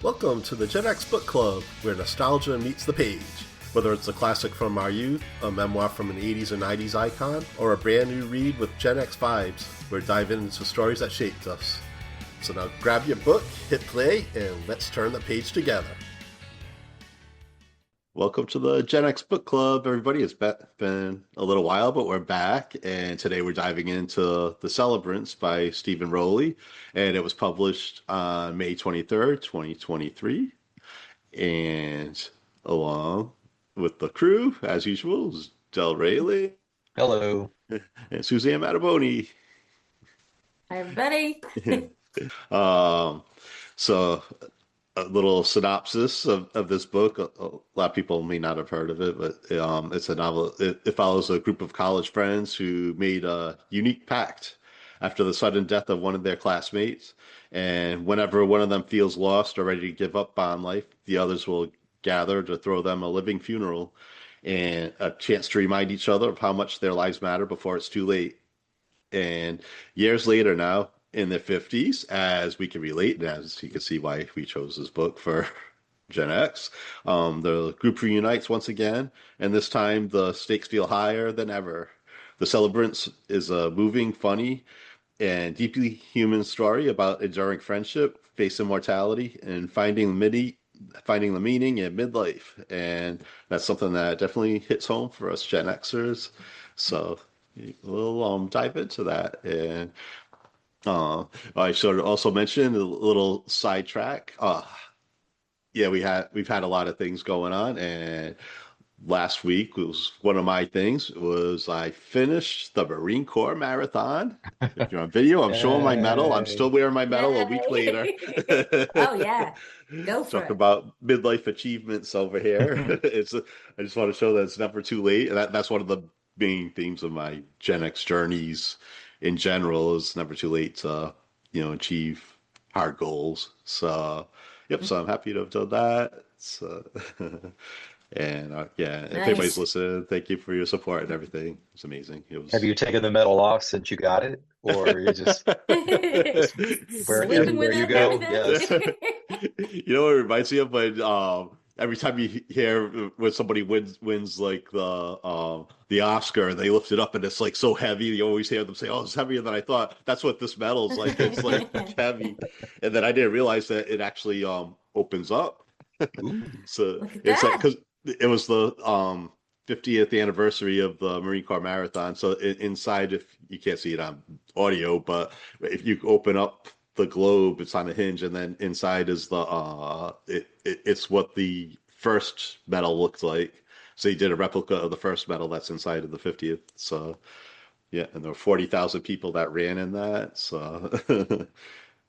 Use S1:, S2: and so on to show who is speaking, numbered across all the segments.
S1: Welcome to the GenX Book Club, where nostalgia meets the page. Whether it's a classic from our youth, a memoir from an 80s or 90s icon, or a brand new read with Gen X vibes, we're diving into stories that shaped us. So now grab your book, hit play, and let's turn the page together. Welcome to the Gen X Book Club, everybody. It's been a little while, but we're back, and today we're diving into The Celebrants by Stephen Rowley, and it was published on May 23rd, 2023, and along with the crew, as usual, is Del Rayleigh
S2: Hello.
S1: and Suzanne Mataboni.
S3: Hi, everybody.
S1: Um, so a little synopsis of this book. A lot of people may not have heard of it, but it's a novel. It follows a group of college friends who made a unique pact after the sudden death of one of their classmates. And whenever one of them feels lost or ready to give up on life, the others will gather to throw them a living funeral and a chance to remind each other of how much their lives matter before it's too late. And years later now, in their 50s, as we can relate, and as you can see why we chose this book for Gen X, the group reunites once again, and this time the stakes feel higher than ever. The Celebrants is a moving, funny, and deeply human story about enduring friendship, facing mortality, and finding the meaning in midlife. And that's something that definitely hits home for us Gen Xers. So we'll dive into that. And uh, I should also mention a little sidetrack. Yeah, we've had a lot of things going on, and last week was one of my things was I finished the Marine Corps marathon. If you're on video, I'm showing my medal. I'm
S2: Yay.
S1: still wearing my medal a week later.
S3: Yay. Oh, yeah. Go for
S1: Talk
S3: it.
S1: about midlife achievements over here. I just want to show that it's never too late. And that's one of the main themes of my Gen X journeys in general is never too late to, achieve hard goals. So, yep. So I'm happy to have done that. So, and yeah, if anybody's
S3: Nice.
S1: listening, thank you for your support and everything. It's amazing. It
S2: Have
S1: was.
S2: you taken the medal off since you got it? Or you're just wearing it
S3: Sleeping with
S2: everywhere you
S3: it and
S2: go?
S3: everything.
S2: Yes.
S1: You know what it reminds me of? But every time you hear when somebody wins like the Oscar, they lift it up and it's like so heavy. You always hear them say, "Oh, it's heavier than I thought." That's what this medal's like. It's like heavy, and then I didn't realize that it actually opens up.
S2: Ooh.
S1: So
S3: Look at
S1: it's like
S3: that.
S1: because it was the 50th anniversary of the Marine Corps Marathon. So inside, if you can't see it on audio, but if you open up the globe, it's on a hinge, and then inside is it's what the first medal looked like. So he did a replica of the first medal that's inside of the 50th. So yeah, and there were 40,000 people that ran in that. So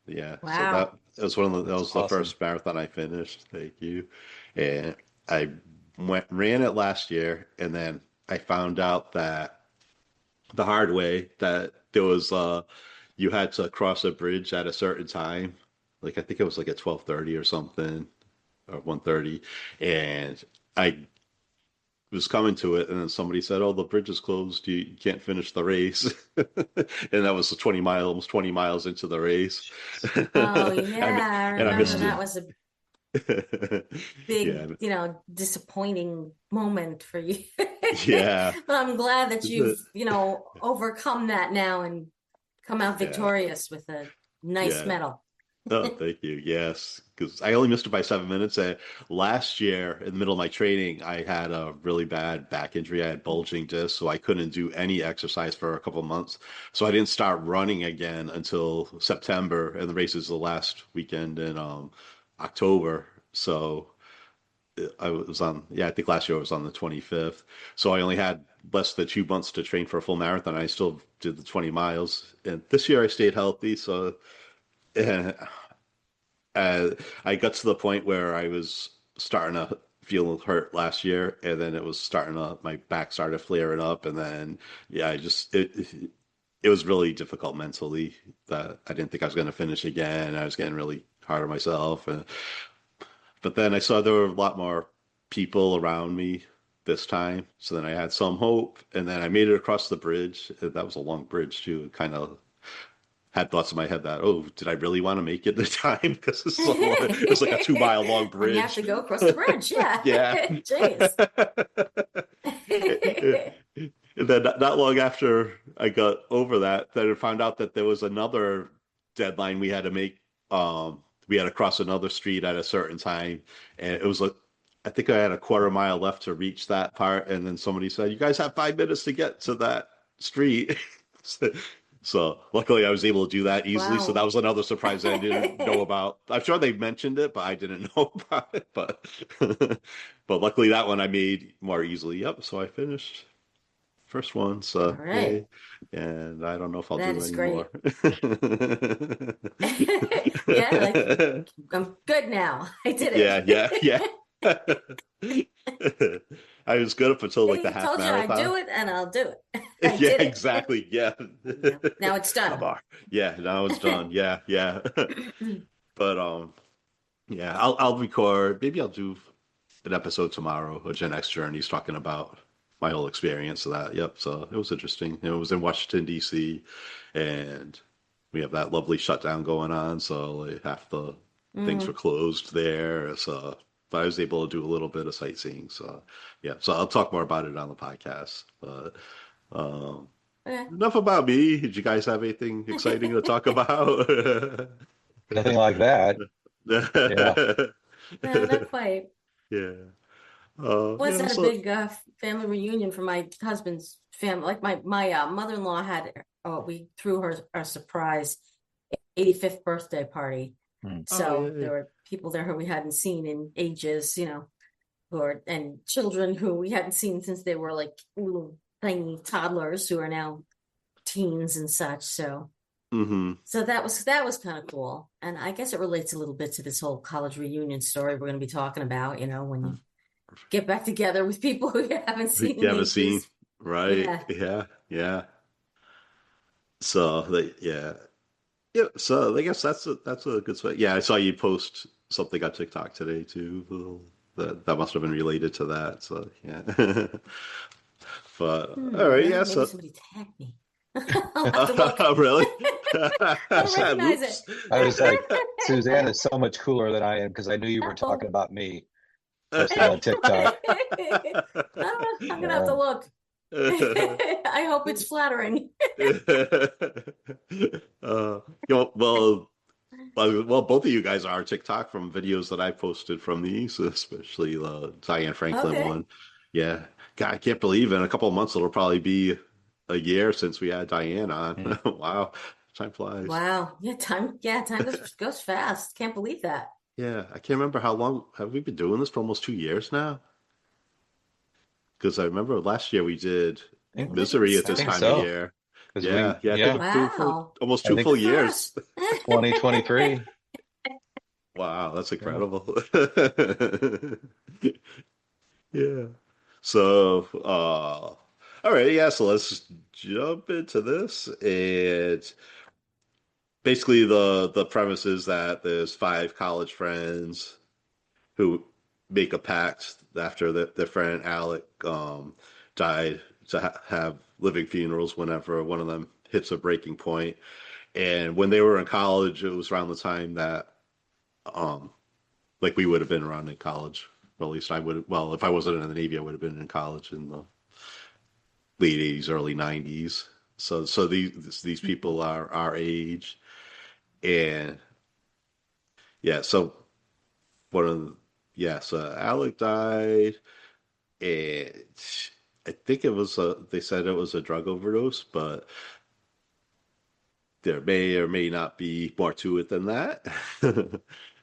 S1: yeah, so
S3: Wow.
S1: that was one of that
S2: That's
S1: was the
S2: awesome.
S1: first marathon I finished. Thank you. And I ran it last year, and then I found out that the hard way that there was you had to cross a bridge at a certain time. Like I think it was like at 12:30 or something or 1:30, and I was coming to it, and then somebody said, "Oh, the bridge is closed. You can't finish the race." And that was 20 miles, almost 20 miles into the race.
S3: Oh,
S1: I
S3: yeah. I
S1: and I
S3: remember
S1: missed
S3: that
S2: Mm.
S3: was a
S1: it.
S3: big,
S1: Yeah,
S3: disappointing moment for you.
S1: yeah,
S3: But I'm glad that you've, overcome that now and come out
S1: yeah,
S3: victorious with a nice
S1: yeah.
S3: medal.
S1: Oh, thank you. Yes, because I only missed it by 7 minutes. Last year, in the middle of my training, I had a really bad back injury. I had bulging discs, so I couldn't do any exercise for a couple of months. So I didn't start running again until September, and the race is the last weekend in October. So I was on, yeah, I think last year I was on the 25th. So I only had less than 2 months to train for a full marathon. I still did the 20 miles. And this year I stayed healthy, so. Uh, I got to the point where I was starting to feel hurt last year, and then it was starting to my back started flaring up, and then yeah, it was really difficult mentally that I didn't think I was going to finish again. I was getting really hard on myself, but then I saw there were a lot more people around me this time, so then I had some hope, and then I made it across the bridge. That was a long bridge too, kind of had thoughts in my head that, oh, did I really want to make it the time? Because it's like a 2 mile long
S3: And you have
S1: bridge.
S3: to go across the bridge. Yeah.
S1: Yeah.
S3: Jeez.
S1: And then not long after I got over that, then I found out that there was another deadline we had to make. We had to cross another street at a certain time, and it was like I think I had a quarter mile left to reach that part, and then somebody said, "You guys have 5 minutes to get to that street." So luckily I was able to do that easily. So that
S3: Wow.
S1: was another surprise I didn't know about. I'm sure they mentioned it, but I didn't know about it. But but luckily that one I made more easily. Yep. So I finished first one.
S3: All
S1: So
S3: right.
S1: yay. And I don't know if I'll
S3: That
S1: do
S3: is
S1: any
S3: great.
S1: more.
S3: Yeah, like I'm good now. I did
S1: Yeah, yeah, yeah.
S3: it.
S1: I was good up until like the
S3: I
S1: half
S3: told you I'd
S1: marathon.
S3: do it and I'll do it. I
S1: Yeah,
S3: did it.
S1: exactly. Yeah.
S3: Yeah. Now it's done.
S1: Yeah, now it's done. Yeah, yeah. But yeah, I'll record. Maybe I'll do an episode tomorrow of Gen X Journeys talking about my whole experience of that. Yep. So it was interesting. It was in Washington D.C. and we have that lovely shutdown going on. So like, half the things were
S3: Mm,
S1: closed there. So but I was able to do a little bit of sightseeing. So yeah. So I'll talk more about it on the podcast. But um,
S3: okay.
S1: enough about me. Did you guys have anything exciting to talk about?
S2: Nothing like that. Yeah.
S3: No, not quite.
S1: Yeah.
S3: Was
S1: Yeah.
S3: at a
S1: So.
S3: big family reunion for my husband's family. Like my mother-in-law had, we threw her a surprise 85th birthday party.
S2: Hmm.
S1: Oh yeah.
S3: So there were people there who we hadn't seen in ages, who are, and children who we hadn't seen since they were like little tiny toddlers who are now teens and such. So
S1: Mm-hmm.
S3: so that was kind of cool. And I guess it relates a little bit to this whole college reunion story we're going to be talking about, when you get back together with people who you haven't seen
S1: You
S3: in
S1: haven't seen,
S3: ages.
S1: right?
S3: Yeah.
S1: Yeah. Yeah. So yeah. Yeah. So I guess that's a good spot. Yeah, I saw you post something on TikTok today too. That must have been related to that. So yeah. But all right.
S3: Maybe,
S1: Yeah.
S3: maybe
S1: So
S3: somebody tagged me. I'll have to look.
S1: really.
S3: I don't recognize it.
S1: Oops.
S2: I was like, Suzanne is so much cooler than I am because I knew you were
S3: Oh.
S2: talking about me posting on TikTok.
S3: I'm gonna have to
S2: Yeah.
S3: look. I hope it's flattering.
S1: Well, both of you guys are TikTok from videos that I posted from these, especially the Diane Franklin
S3: Okay.
S1: one. Yeah, God, I can't believe in a couple of months it'll probably be a year since we had Diane on.
S2: Mm.
S1: Wow, time flies.
S3: Wow. Yeah, time goes fast. Can't believe that.
S1: Yeah, I can't remember how long have we been doing this for almost 2 years now? Because I remember last year we did
S2: I
S3: When did we
S1: Misery at
S2: I
S1: this
S2: think
S3: start?
S1: time of
S2: so
S1: year.
S2: because
S1: Yeah, yeah, I think
S2: yeah,
S1: we're doing for
S3: Wow.
S1: almost
S2: I
S1: two
S2: think
S1: full
S3: Good for
S1: years.
S3: us.
S2: 2023.
S1: Wow, that's
S2: Yeah.
S1: incredible. Yeah. So, all right, yeah, so let's jump into this. And basically the premise is that there's five college friends who make a pact after their friend Alec died to have living funerals whenever one of them hits a breaking point. And when they were in college, it was around the time that um like we would have been around in college. Or at least I would. Well, if I wasn't in the Navy, I would have been in college in the late '80s, early '90s. So these people are our age, and yeah. So one of the, yeah. So Alec died, and I think it was a. They said it was a drug overdose, but there may or may not be more to it than that.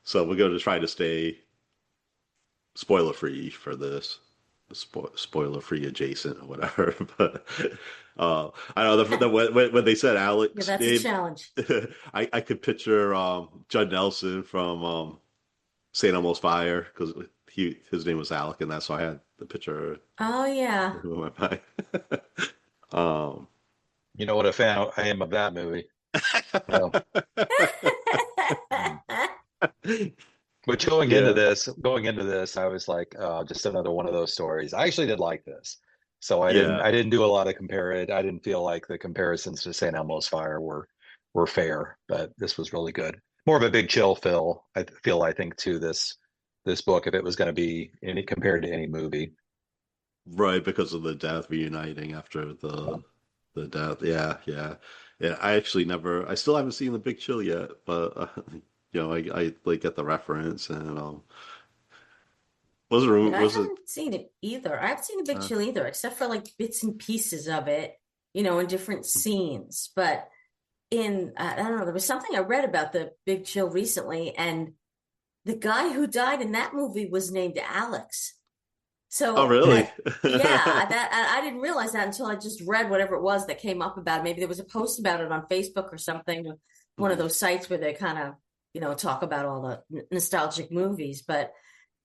S1: So we're going to try to stay spoiler free for this. Spoiler free adjacent or whatever. But I know when they said
S3: Yeah,
S1: Alex
S3: that's a
S1: name,
S3: challenge.
S1: I could picture Judd Nelson from St. Elmo's Fire because his name was Alec, and that's why I had the picture
S3: Oh yeah.
S1: in my mind. um,
S2: You know what a fan I am of that movie. No. Mm. But
S1: yeah,
S2: going into this, I was like, just another one of those stories. I actually did like this. So
S1: yeah,
S2: I didn't do a lot of compare it. I didn't feel like the comparisons to St. Elmo's Fire were were fair, but this was really good. More of a big chill feel, I think, to this book if it was going to be any compared to any movie.
S1: Right, because of the death, reuniting after the death. Yeah, yeah. Yeah, I actually never I still haven't seen The Big Chill yet, but I like get the reference and
S3: Yeah, I
S1: was it
S3: haven't seen it either. I haven't seen a Big
S1: uh,
S3: Chill either, except for like bits and pieces of it, in different scenes. But I don't know, there was something I read about the Big Chill recently, and the guy who died in that movie was named Alex.
S1: Oh,
S3: So
S1: really?
S3: yeah, I didn't realize that until I just read whatever it was that came up about it. Maybe there was a post about it on Facebook or something, one of
S1: Mhm.
S3: those sites where they kind of, talk about all the nostalgic movies. But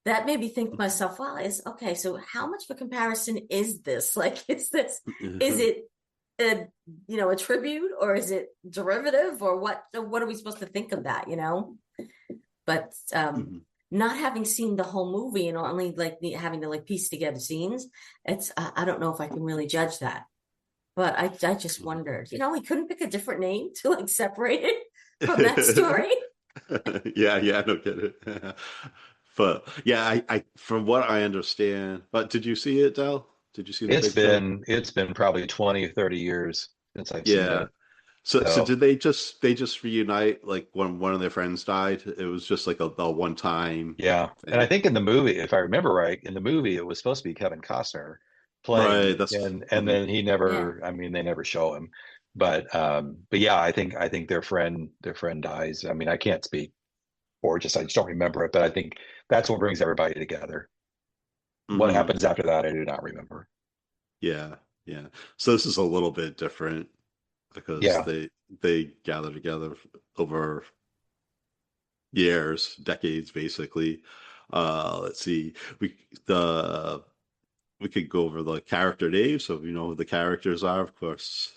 S3: that made me think to myself, wow, is okay, so how much of a comparison is this? Like, is it a, a tribute, or is it derivative, or what are we supposed to think of that? But
S1: Mhm.
S3: not having seen the whole movie and only like having to like piece together scenes, I don't know if I can really judge that. But I just wondered, he couldn't pick a different name to like separate it from that story.
S1: Yeah, yeah, I don't get it. But yeah, I from what I understand, but did you see it, Del? Did you see The
S2: It's
S1: Big Chill?
S2: been it's been probably 20, 30 years since I've seen
S1: Yeah.
S2: it.
S1: So
S2: So
S1: did they just reunite like when one of their friends died? It was just like a one time
S2: yeah. And I
S1: thing.
S2: think in the movie, if I remember right, in the movie it was supposed to be Kevin Costner
S1: Right,
S2: playing
S1: that's
S2: and
S1: mhm.
S2: then he
S3: Yeah.
S2: never I mean they never show him. But yeah, I think their friend dies. I mean, I can't speak for just I just don't remember it, but I think that's what brings everybody together. What
S1: Mhm.
S2: happens after that, I do not remember.
S1: Yeah, yeah. So this is a little bit different because
S2: Yeah.
S1: they gather together over years, decades, basically. Let's see. The we could go over the character names, so you know who the characters are. Of course,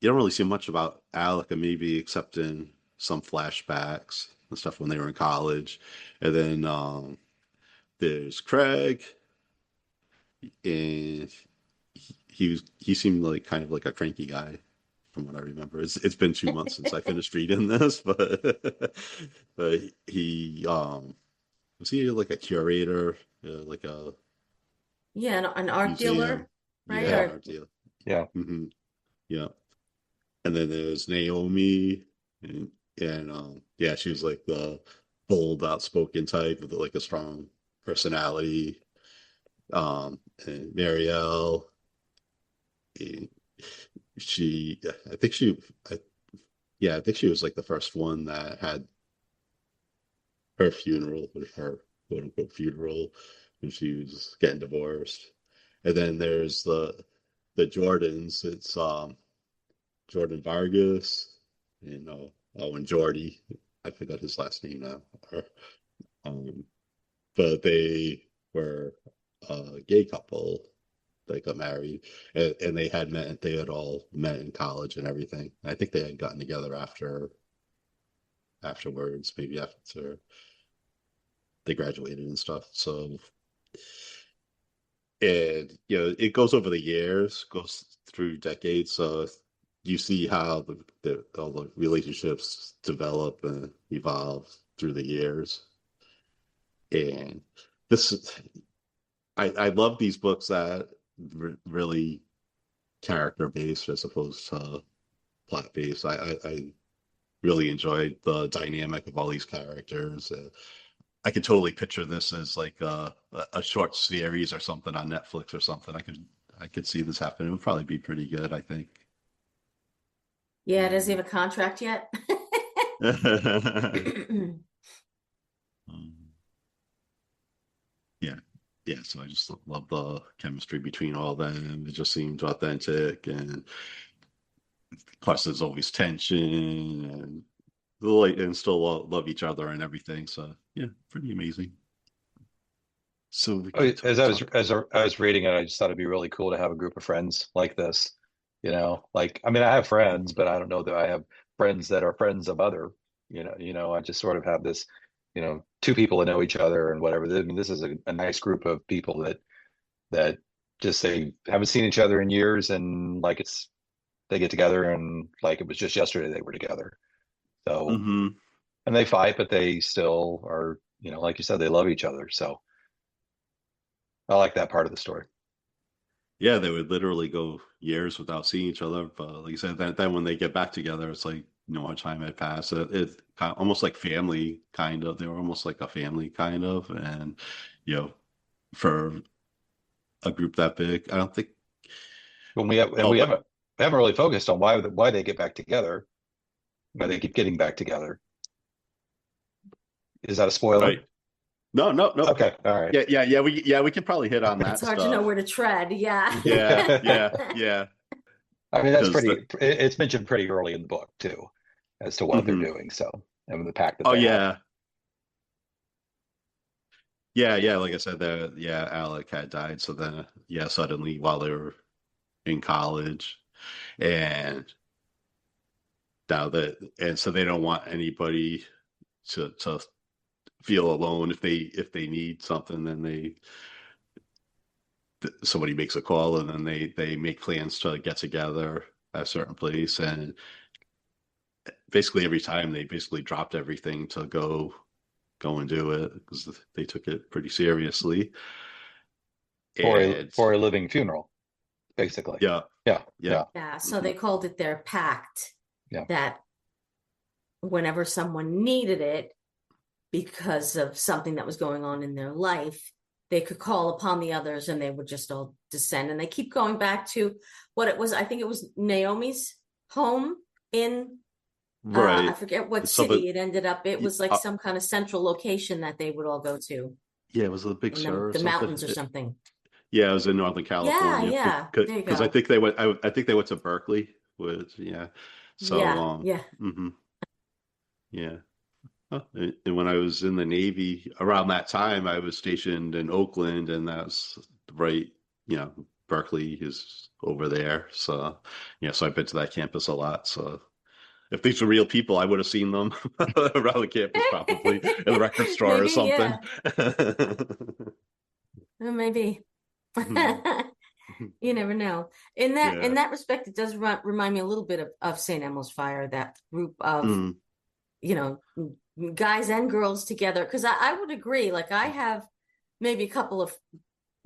S1: you don't really see much about Alec and maybe except in some flashbacks and stuff when they were in college. And then there's Craig, and he seemed like kind of like a cranky guy from what I remember. It's been 2 months since I finished reading this, but but he was he like a curator, like a
S3: Yeah, an art
S1: museum?
S3: dealer, right?
S1: Yeah, an
S2: Yeah.
S3: Or
S1: art deal.
S2: Yeah.
S1: Yeah. And then there's Naomi, and yeah, she was like the bold, outspoken type with like a strong personality. And Marielle, eh, she, I think she, I, yeah, I think she was like the first one that had her funeral, or her quote unquote funeral, when she was getting divorced. And then there's the Jordans. It's Jordan Vargas, and Jordy. I forgot his last name now. Um, but they were a gay couple. They got married, and they had all met in college and everything. I think they had gotten together afterwards, maybe after they graduated and stuff. So, and it goes over the years, goes through decades. So you see how all the relationships develop and evolve through the years. And this I love these books that really character based as opposed to plot based. I really enjoyed the dynamic of all these characters. I could totally picture this as like a short series or something on Netflix or something. I could see this happening. It would probably be pretty good, I think.
S3: yeah, does he
S1: Um,
S3: have a contract yet?
S1: um, yeah, yeah. So I just love the chemistry between all of them. It just seemed authentic, and of course, there's always tension, and like, and still love each other and everything. So yeah, pretty amazing. So we
S2: Oh,
S1: could talk.
S2: I was reading it, I just thought it'd be really cool to have a group of friends like this. Like I mean, I have friends, but I don't know that I have friends that are friends of other. I just sort of have this, two people that know each other and whatever. I mean, this is a nice group of people that just say haven't seen each other in years, and like it's they get together and like it was just yesterday they were together. So,
S1: Hmm.
S2: and they fight, but they still are, like you said, they love each other. So I like that part of the story.
S1: Yeah, they would literally go years without seeing each other. But like you said, then when they get back together, it's like no time had passed. It kind of, almost like family, kind of. They were almost like a family, kind of. And you know, for a group that big, I don't think.
S2: When we have, and
S1: Oh,
S2: we haven't really focused on why they get back together, why they keep getting back together. Is that a spoiler?
S1: right. No, no, no.
S2: Okay, all right.
S1: We can probably hit on
S3: It's
S1: that
S3: hard to know
S1: stuff.
S3: where to tread. Yeah.
S1: Yeah.
S2: I mean, that's
S1: Because
S2: pretty. It's mentioned pretty early in the book too, as to what they're
S1: hmm.
S2: doing. So, and the pact that
S1: Oh
S2: they have.
S1: yeah. Like I said, Alec had died. So then, suddenly while they were in college, and and so they don't want anybody to feel alone if they need something. Then somebody makes a call, and then they make plans to get together at a certain place, and basically every time they basically dropped everything to go and do it because they took it pretty seriously. And
S2: For a living funeral, basically.
S1: yeah,
S2: Yeah,
S1: yeah,
S2: yeah,
S3: Yeah. So
S1: hmm,
S3: they called it their pact,
S2: yeah.
S3: that whenever someone needed it because of something that was going on in their life, they could call upon the others and they would just all descend. And they keep going back to what it was. I think it was Naomi's home in, I
S1: right.
S3: forget what
S1: It's something.
S3: city it ended up. It was like some kind of central location that they would all go to
S1: Yeah, it was a Big
S3: in
S1: Sur or
S3: the
S1: something.
S3: mountains or something.
S1: Yeah, it was in Northern
S3: Yeah,
S1: California
S3: yeah. There you
S1: because I
S3: go.
S1: think they went. I think they went to Berkeley. Which so
S3: Yeah, yeah.
S1: mhm, yeah. Huh. And when I was in the Navy, around that time, I was stationed in Oakland, and that's right. Berkeley is over there. So so I've been to that campus a lot. So if these were real people, I would have seen them around the campus, probably in the record store or
S3: Maybe,
S1: something.
S3: yeah. Maybe.
S1: Mhm.
S3: You never know. In that
S1: Yeah.
S3: respect, it does remind me a little bit of St. Elmo's Fire, that group of,
S1: Mm.
S3: you know, guys and girls together. Because I would agree, like I have maybe a couple of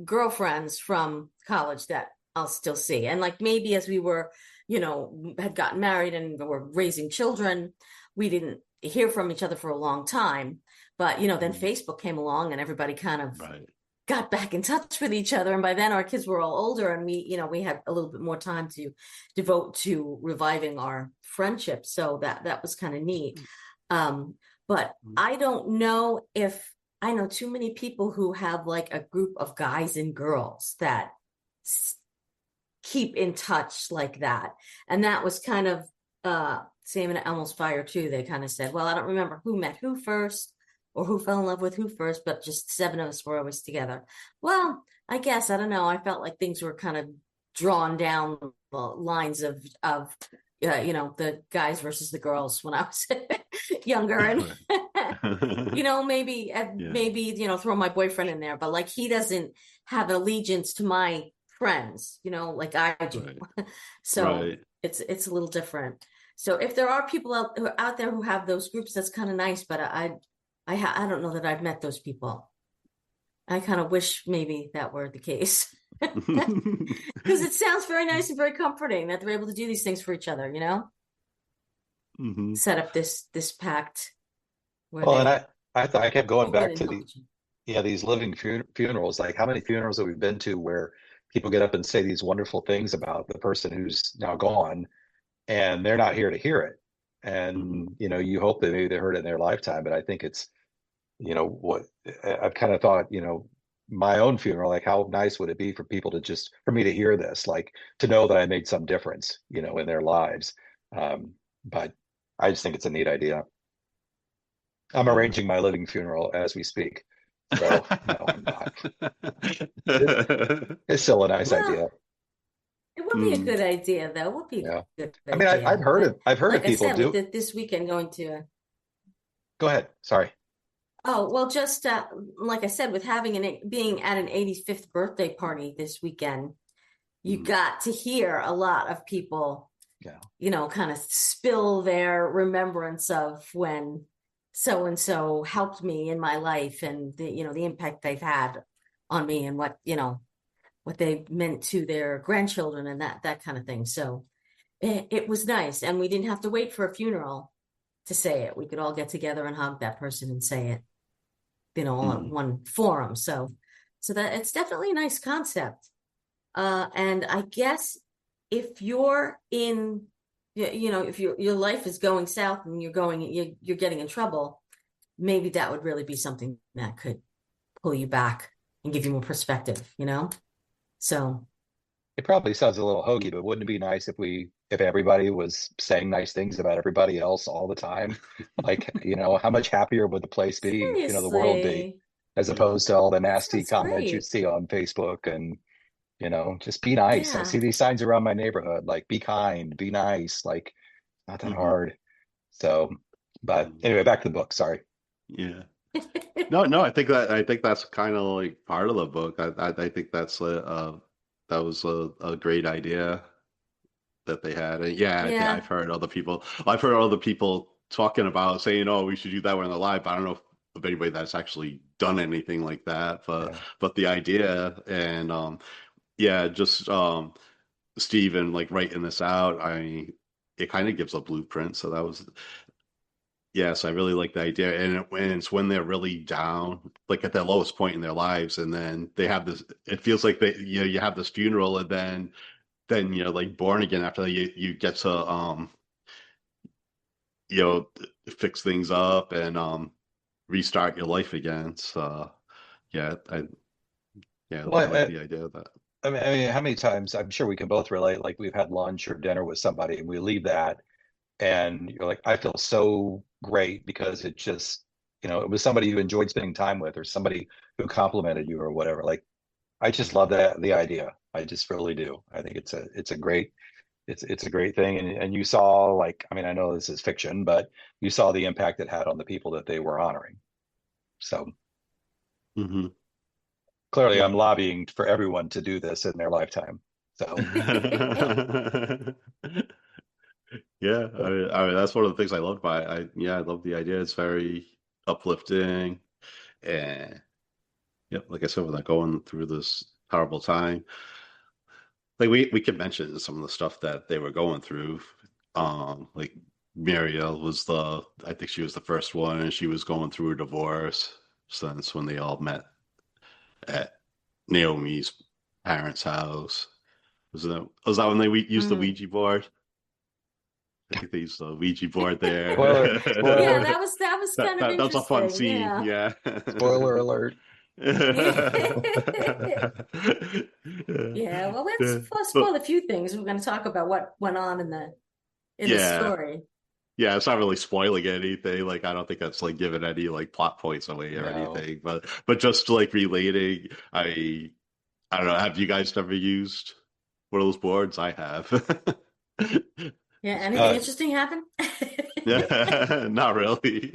S3: girlfriends from college that I'll still see. And like maybe as we were, had gotten married and were raising children, we didn't hear from each other for a long time. But, then
S1: Mm.
S3: Facebook came along and everybody kind of
S1: Right.
S3: got back in touch with each other. And by then our kids were all older and we had a little bit more time to devote to reviving our friendship. So that was kind of neat. But I don't know if I know too many people who have like a group of guys and girls that keep in touch like that. And that was kind of same in Elmo's Fire too. They kind of said, well, I don't remember who met who first or who fell in love with who first, but just 7 of us were always together. Well, I guess I don't know. I felt like things were kind of drawn down the lines of the guys versus the girls when I was younger, and maybe
S1: Yeah.
S3: throw my boyfriend in there, but like he doesn't have allegiance to my friends, like I do.
S1: Right.
S3: So
S1: Right.
S3: it's a little different. So if there are people out there who have those groups, that's kind of nice, but I don't know that I've met those people. I kind of wish maybe that were the case. Because it sounds very nice and very comforting that they're able to do these things for each other,
S1: Hmm.
S3: set up this pact where
S2: Well, and
S3: they
S2: I thought I kept going
S3: move in
S2: back
S3: and
S2: to
S3: help each other.
S2: these living funerals. Like how many funerals have we been to where people get up and say these wonderful things about the person who's now gone, and they're not here to hear it.
S1: Hmm.
S2: And you hope that maybe they heard it in their lifetime, but I think it's what I've kind of thought, my own funeral, like how nice would it be for people to just for me to hear this, like to know that I made some difference, in their lives. But I just think it's a neat idea. I'm
S1: Yeah.
S2: arranging my living funeral as we speak. So no, I'm not. It, it's still a nice
S3: Well,
S2: idea.
S3: it would be a
S1: Mm.
S3: good idea, though. It would be
S2: Yeah.
S3: a good
S2: I mean,
S3: idea. But
S2: I've heard of
S3: like I
S2: people
S3: said, with
S2: do.
S3: this weekend going to,
S2: Go ahead. Sorry.
S3: oh, well, just like I said, with being at an 85th birthday party this weekend, you
S1: Mm.
S3: got to hear a lot of people kind of spill their remembrance of when so and so helped me in my life, and the impact they've had on me, and what they meant to their grandchildren, and that kind of thing. So it was nice, and we didn't have to wait for a funeral to say it. We could all get together and hug that person and say it, all at one forum. So that it's definitely a nice concept. And I guess if you're in, if your life is going south and you're getting in trouble, maybe that would really be something that could pull you back and give you more perspective, So
S2: It probably sounds a little hokey, but wouldn't it be nice if everybody was saying nice things about everybody else all the time? Like, how much happier would the place be, the world be,
S3: seriously,
S2: as opposed to all the
S3: that
S2: nasty
S3: sounds
S2: comments you
S3: great.
S2: see on Facebook and, just be nice. I
S3: Yeah.
S2: see these signs around my neighborhood, like be kind, be nice, like not that hard. So, but anyway, back to the book. Sorry.
S1: Yeah. No, I think that's kind of like part of the book. I think that was a great idea that they had. And yeah,
S3: Yeah.
S1: I've heard other people talking about saying, "Oh, we should do that when they're live." But I don't know if anybody that's actually done anything like that.
S2: Yeah.
S1: But the idea and yeah, just Steven like writing this out, it kind of gives a blueprint. So that was yes, I really like the idea, and it's when they're really down, like at their lowest point in their lives, and then they have this. It feels like you have this funeral, and then you're like born again after you get to you know fix things up and restart your life again. So yeah, I
S2: Well,
S1: like the idea of that.
S2: I mean, how many times I'm sure we can both relate, like we've had lunch or dinner with somebody and we leave that and you're like, I feel so great because it just, it was somebody you enjoyed spending time with or somebody who complimented you or whatever. Like, I just love the idea. I just really do. I think it's a great thing. And you saw like, I mean, I know this is fiction, but you saw the impact it had on the people that they were honoring. So
S1: Hmm.
S2: clearly
S1: Yeah.
S2: I'm lobbying for everyone to do this in their lifetime. So
S1: Yeah, I mean that's one of the things I loved by it. I love the idea. It's very uplifting, and yeah, like I said, we're not going through this horrible time. Like we could mention some of the stuff that they were going through. Like Muriel was I think she was the first one, and she was going through a divorce since when they all met at Naomi's parents' house. Was that when they used the
S3: Mm.
S1: Ouija board? I think they used the Ouija board there.
S2: spoiler,
S3: Yeah,
S2: spoiler,
S3: that was kind of
S1: That was a fun
S3: interesting.
S1: scene.
S3: Yeah.
S1: Yeah.
S2: spoiler alert.
S3: Yeah, well, let's
S1: Yeah.
S3: spoil a few things. We're going to talk about what went on in the
S1: Yeah.
S3: story.
S1: Yeah, it's not really spoiling anything. Like I don't think that's like giving any like plot points away or
S2: No.
S1: anything. But just like relating, I don't know, have you guys ever used one of those boards? I have.
S3: Yeah,
S1: It's
S3: anything
S2: Uh,
S1: weird.
S3: interesting happen?
S2: yeah,
S1: Yeah, not really.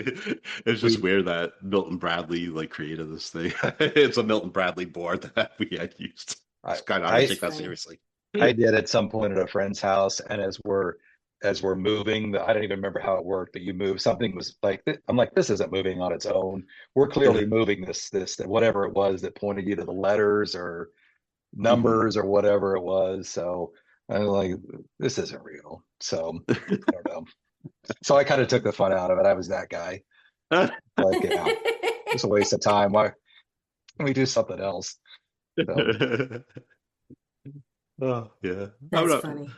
S1: It's just
S2: we
S1: weird that Milton Bradley like created this thing. It's a Milton Bradley board that we had used.
S2: I
S1: It's kind of hard to
S2: I
S3: That's
S1: take that
S3: funny.
S1: seriously.
S2: I did at some point at a friend's house, and as we're moving, I don't even remember how it worked, but you move something was like I'm like, this isn't moving on its own. We're clearly moving this whatever it was that pointed you to the letters or
S1: Mhm.
S2: numbers or whatever it was. So I'm like, this isn't real. So I don't know. So I kind of took the fun out of it. I was that guy. Like, yeah, it's a waste of time. Why don't we do something else? So
S1: Oh yeah,
S3: That's funny.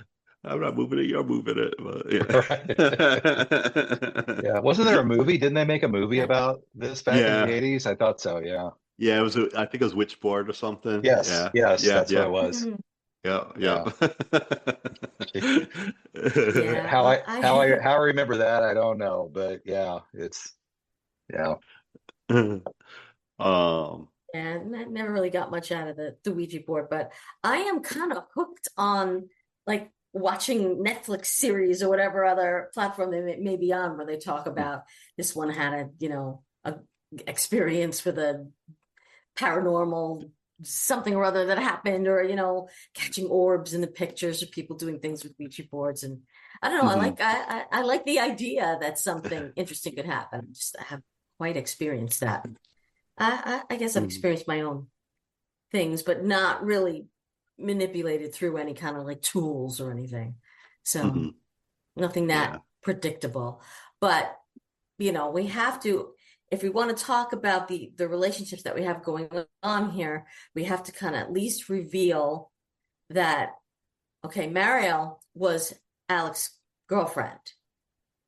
S1: I'm not moving it. You're moving it, but
S2: right.
S1: yeah,
S2: Yeah. Wasn't there a movie? Didn't they make a movie
S3: Yeah.
S2: about this back in the
S1: yeah,
S2: 80s? I thought so, yeah.
S1: yeah. It was. I think it was Witchboard or something.
S2: Yes,
S1: Yeah,
S2: yes,
S1: yeah,
S2: that's what
S1: yeah,
S2: it was.
S3: Mhm.
S1: yeah, yeah.
S2: Yeah.
S3: Yeah,
S2: How
S3: well,
S2: I how I
S3: I
S2: how I remember that, I don't know, but yeah, it's yeah.
S1: Um.
S3: and I never really got much out of the Ouija board, but I am kind of hooked on like watching Netflix series or whatever other platform they may be on where they talk about this one had a experience with a paranormal something or other that happened, or catching orbs in the pictures, or people doing things with Ouija boards. And I don't know,
S1: Hmm.
S3: I like the idea that something interesting could happen. I have quite experienced that. I guess I've
S1: Hmm.
S3: experienced my own things, but not really manipulated through any kind of like tools or anything. So
S1: Hmm.
S3: nothing that
S1: Yeah.
S3: predictable. But we have to, if we want to talk about the relationships that we have going on here, we have to kind of at least reveal that, okay, Mariel was Alex's girlfriend.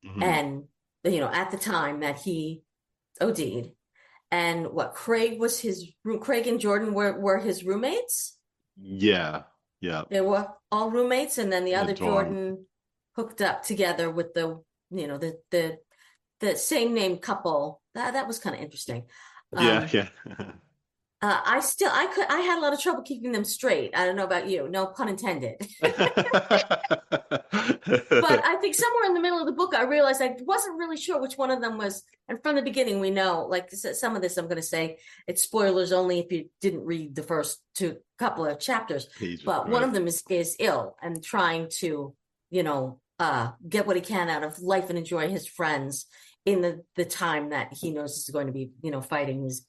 S1: Hmm.
S3: And, at the time that he OD'd, and what Craig and Jordan were his roommates.
S1: Yeah. Yeah.
S3: They were all roommates, and then the
S1: In a
S3: other
S1: dorm.
S3: Jordan hooked up together with the same name couple. That was kind of interesting.
S1: Yeah.
S3: Um,
S1: Yeah.
S3: I had a lot of trouble keeping them straight. I don't know about you, no pun intended. But I think somewhere in the middle of the book, I realized I wasn't really sure which one of them was. And from the beginning, we know, like some of this, I'm going to say it's spoilers only if you didn't read the first couple of chapters. But one
S1: Right.
S3: of them is ill and trying to, get what he can out of life and enjoy his friends in the time that he knows is going to be, fighting his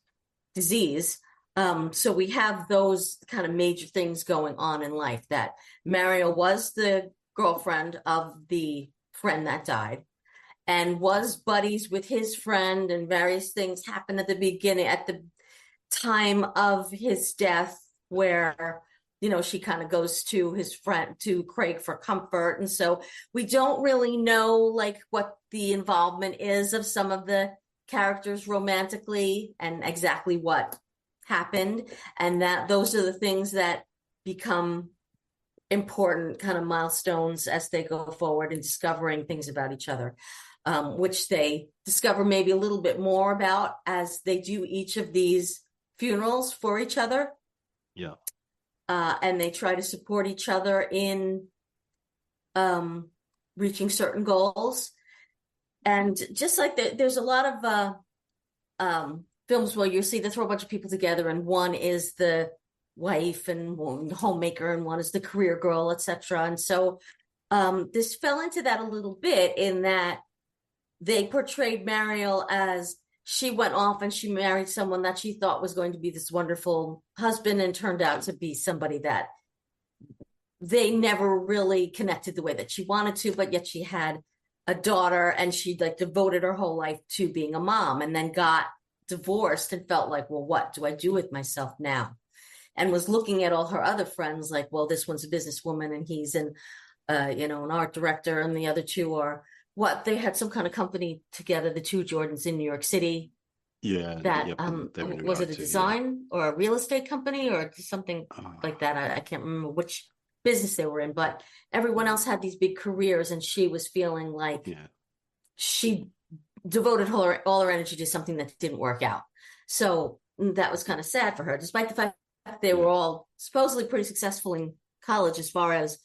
S3: disease. So we have those kind of major things going on in life, that Mario was the girlfriend of the friend that died and was buddies with his friend, and various things happened at the beginning, at the time of his death, where she kind of goes to his friend, to Craig, for comfort. And so we don't really know like what the involvement is of some of the characters romantically and exactly what happened, and that those are the things that become important kind of milestones as they go forward in discovering things about each other, which they discover maybe a little bit more about as they do each of these funerals for each other.
S1: Yeah.
S3: And they try to support each other in reaching certain goals. And just like there's a lot of films where you see they throw a bunch of people together, and one is the wife and one the homemaker, and one is the career girl, etc. And so this fell into that a little bit, in that they portrayed Mariel as she went off and she married someone that she thought was going to be this wonderful husband, and turned out to be somebody that they never really connected the way that she wanted to, but yet she had a daughter, and she like devoted her whole life to being a mom, and then got divorced and felt like, well, what do I do with myself now? And was looking at all her other friends like, well, this one's a businesswoman and he's an art director, and the other two are what, they had some kind of company together, the two Jordans, in New York City,
S1: Yeah.
S3: that
S1: Yep. And they were New
S3: was it
S1: York
S3: a
S1: too. Yeah.
S3: design or a real estate company or something like that? I can't remember which business they were in, but everyone else had these big careers, and she was feeling like
S1: Yeah.
S3: she devoted all her energy to something that didn't work out. So that was kind of sad for her, despite the fact that they were
S1: Yeah.
S3: all supposedly pretty successful in college, as far as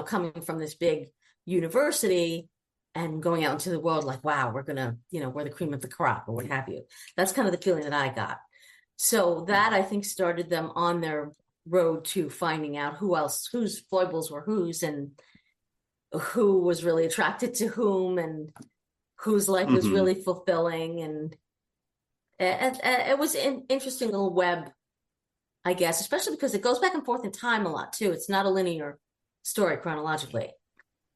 S3: coming from this big university and going out into the world like, wow, we're gonna, we're the cream of the crop, or what have you. That's kind of the feeling that I got. So that, I think, started them on their road to finding out whose foibles were whose, and who was really attracted to whom, and whose life was
S1: Hmm.
S3: really fulfilling. And it was an interesting little web, I guess, especially because it goes back and forth in time a lot too. It's not a linear story chronologically.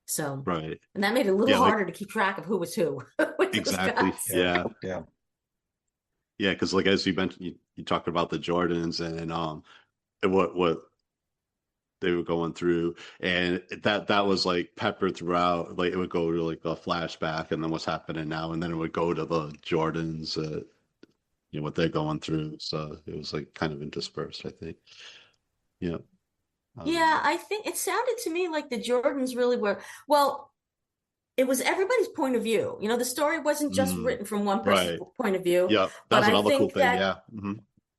S3: So,
S1: Right.
S3: and that made it a little
S1: Yeah. Like
S3: harder to keep track of who was who with those
S1: exactly.
S3: guys.
S2: Yeah.
S1: Yeah.
S2: Yeah.
S1: Yeah. Because like as you mentioned, you talked about the Jordans and what they were going through, and that was like peppered throughout. Like it would go to like a flashback, and then what's happening now, and then it would go to the Jordans, what they're going through. So it was like kind of interspersed, I think. Yeah.
S3: Yeah,
S1: Um,
S3: I think it sounded to me like the Jordans really were, well, it was everybody's point of view. The story wasn't just
S1: mm,
S3: written from one person's
S1: right.
S3: point of view,
S1: Yeah. That
S3: but
S1: was
S3: I
S1: another cool
S3: think
S1: thing.
S3: that,
S1: Yeah. Hmm.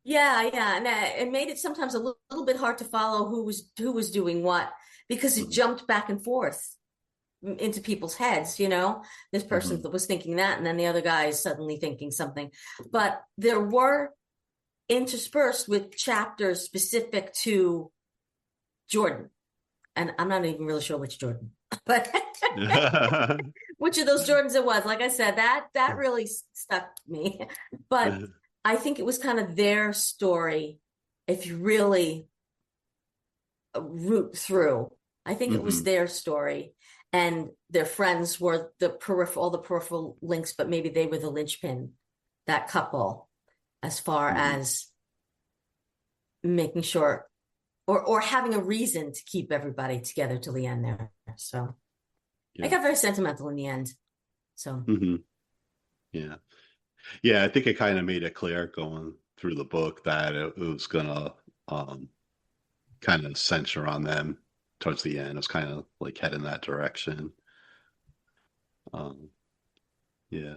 S3: yeah, and it made it sometimes a little bit hard to follow who was doing what, because it
S1: Hmm.
S3: jumped back and forth into people's heads. This person
S1: Hmm.
S3: was thinking that, and then the other guy is suddenly thinking something. But there were interspersed with chapters specific to Jordan. And I'm not even really sure which Jordan, but which of those Jordans it was. Like I said, that really stuck me. But I think it was kind of their story, if you really root through. I think it was their story, and their friends were all the peripheral links, but maybe they were the linchpin, that couple, as far as making sure or having a reason to keep everybody together till the end there. So I got very sentimental in the end. So
S1: yeah. Yeah, I think it kind of made it clear going through the book that it was gonna kind of center on them towards the end. It was kind of like head in that direction. Yeah.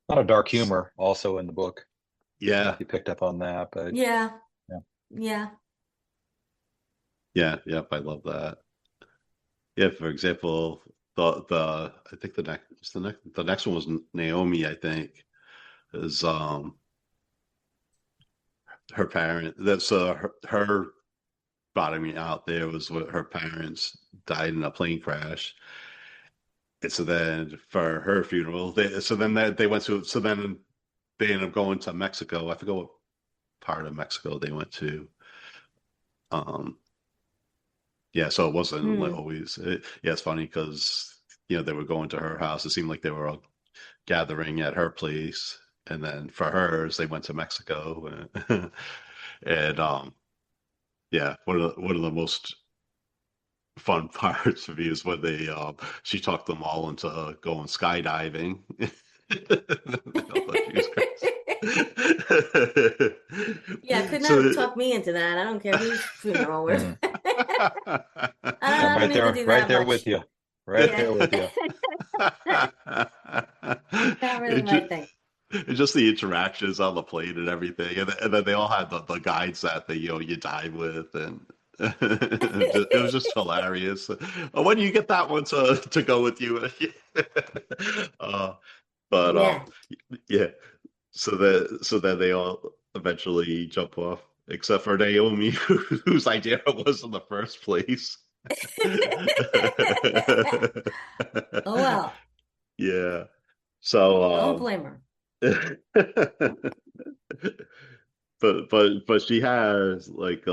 S2: A lot of dark humor also in the book. I don't know
S1: Yeah.
S2: if you picked up on that, but
S3: yeah.
S1: Yeah. Yep. I love that. Yeah. For example, the I think the next one was Naomi. I think is her parent. That's her bottoming out there was what her parents died in a plane crash. And so then for her funeral, they went to, so then they ended up going to Mexico. I forget what part of Mexico they went to. Um, yeah, so it wasn't like always. Yeah, it's funny because they were going to her house. It seemed like they were all gathering at her place, and then for hers, they went to Mexico. And yeah, one of the most fun parts for me is when she talked them all into going skydiving. I thought she was crazy.
S3: Yeah, could not
S1: So
S3: talk me into that. I don't care whose funeral we're.
S2: I'm
S3: I don't
S2: right
S3: need to
S2: there,
S3: do
S2: right
S3: that
S2: there
S3: much.
S2: with you, right
S3: Yeah.
S2: there with you.
S3: Not really
S1: it
S3: my
S1: just,
S3: thing.
S1: it's just the interactions on the plane and everything, and then they all had the guides that you dive with, and it was just hilarious. When do you get that one to go with you? uh, but
S3: Yeah.
S1: yeah. So then they all eventually jump off, except for Naomi, whose idea it was in the first place.
S3: Oh well.
S1: Yeah. So
S3: Don't blame her.
S1: but she has like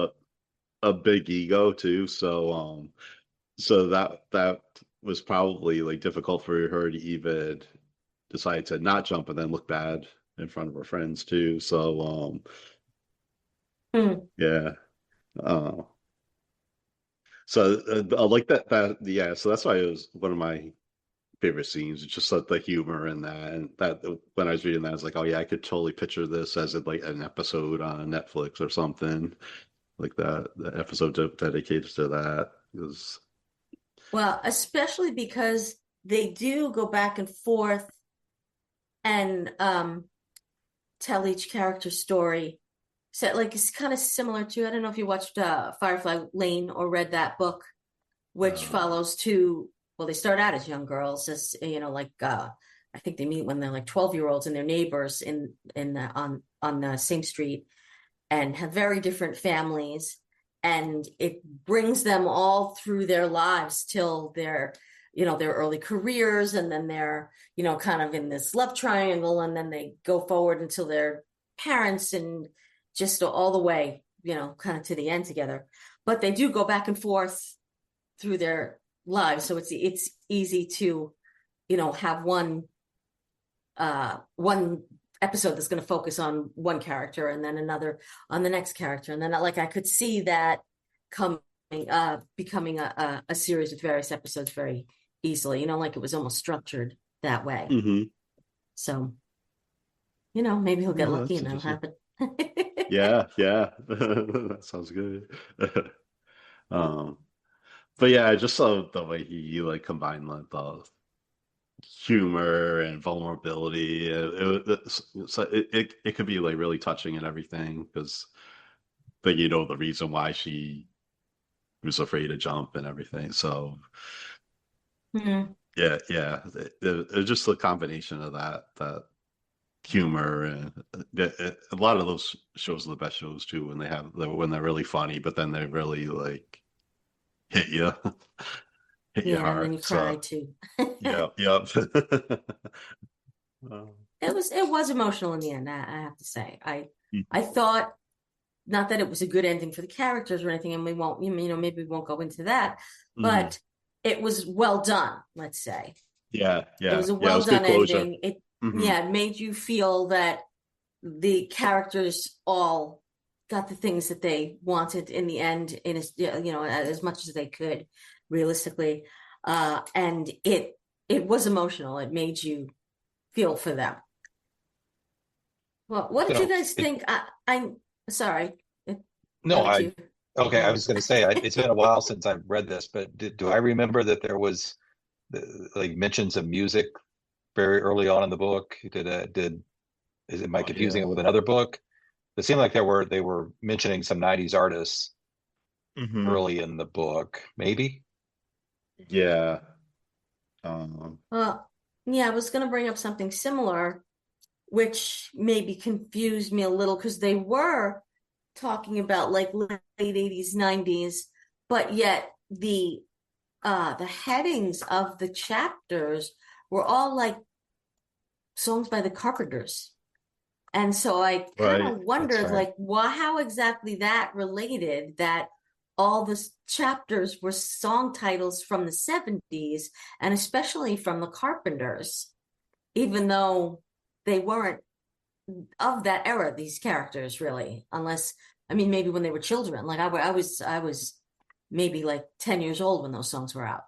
S1: a big ego too, so that was probably like difficult for her to even decide to not jump and then look bad in front of her friends too. So yeah. Uh, so I like that yeah, so that's why it was one of my favorite scenes. It's just like the humor in that, and that when I was reading that, I was like, oh yeah, I could totally picture this as like an episode on Netflix or something like that. The episode dedicated to that is
S3: Well, especially because they do go back and forth and tell each character's story. So like it's kind of similar to, I don't know if you watched Firefly Lane or read that book, which
S1: uh
S3: follows two, well, they start out as young girls, as like I think they meet when they're like 12-year-olds and they're neighbors on the same street and have very different families. And it brings them all through their lives till their early careers, and then they're, kind of in this love triangle, and then they go forward until they're parents and just all the way, kind of to the end together. But they do go back and forth through their lives. So it's easy to, have one episode that's going to focus on one character and then another on the next character, and then like I could see that coming becoming a series with various episodes very easily, like it was almost structured that way.
S1: hmm
S3: So maybe he'll get
S1: Oh,
S3: lucky
S1: that's
S3: and that'll
S1: interesting.
S3: happen.
S1: Yeah. That sounds good. um but yeah, I just saw the way he like combined like the humor and vulnerability. It could be like really touching and everything because but the reason why she was afraid to jump and everything. So
S3: Hmm.
S1: yeah, it was just a combination of that humor, and a lot of those shows are the best shows too when they're really funny, but then they really like hit you, hit you
S3: Yeah, and
S1: hard.
S3: then you cry
S1: So
S3: too.
S1: yeah, yep. Um,
S3: It was emotional in the end, I have to say. I
S1: mhm.
S3: thought, not that it was a good ending for the characters or anything, and we won't, maybe we won't go into that,
S1: Mhm.
S3: but it was well done, let's say.
S1: Yeah,
S3: It
S1: yeah,
S3: was a
S1: yeah. It
S3: well
S1: was good
S3: done
S1: closure.
S3: ending. It
S1: Hmm.
S3: Yeah, it made you feel that the characters all got the things that they wanted in the end, in as much as they could, realistically. And it was emotional. It made you feel for them. Well, what did you
S2: So
S3: guys think? I'm sorry. How
S2: no,
S3: did you?
S2: okay, I
S3: Uh,
S2: was going to say, it's been a while since I've read this, but do I remember that there was like mentions of music very early on in the book? Am I
S1: Oh
S2: confusing
S1: yeah.
S2: it with another book? It seemed like they were mentioning some 90s artists
S1: Hmm.
S2: early in the book, maybe.
S1: Yeah. Um,
S3: well, yeah, I was going to bring up something similar, which maybe confused me a little because they were talking about like late 80s, 90s, but yet the headings of the chapters were all like songs by the Carpenters. And so I kind
S1: right.
S3: of
S1: That's
S3: wondered,
S1: right.
S3: like, why, how exactly that related, that all the chapters were song titles from the 70s and especially from the Carpenters, even though they weren't of that era, these characters really, unless, I mean, maybe when they were children. Like I was maybe like 10 years old when those songs were out.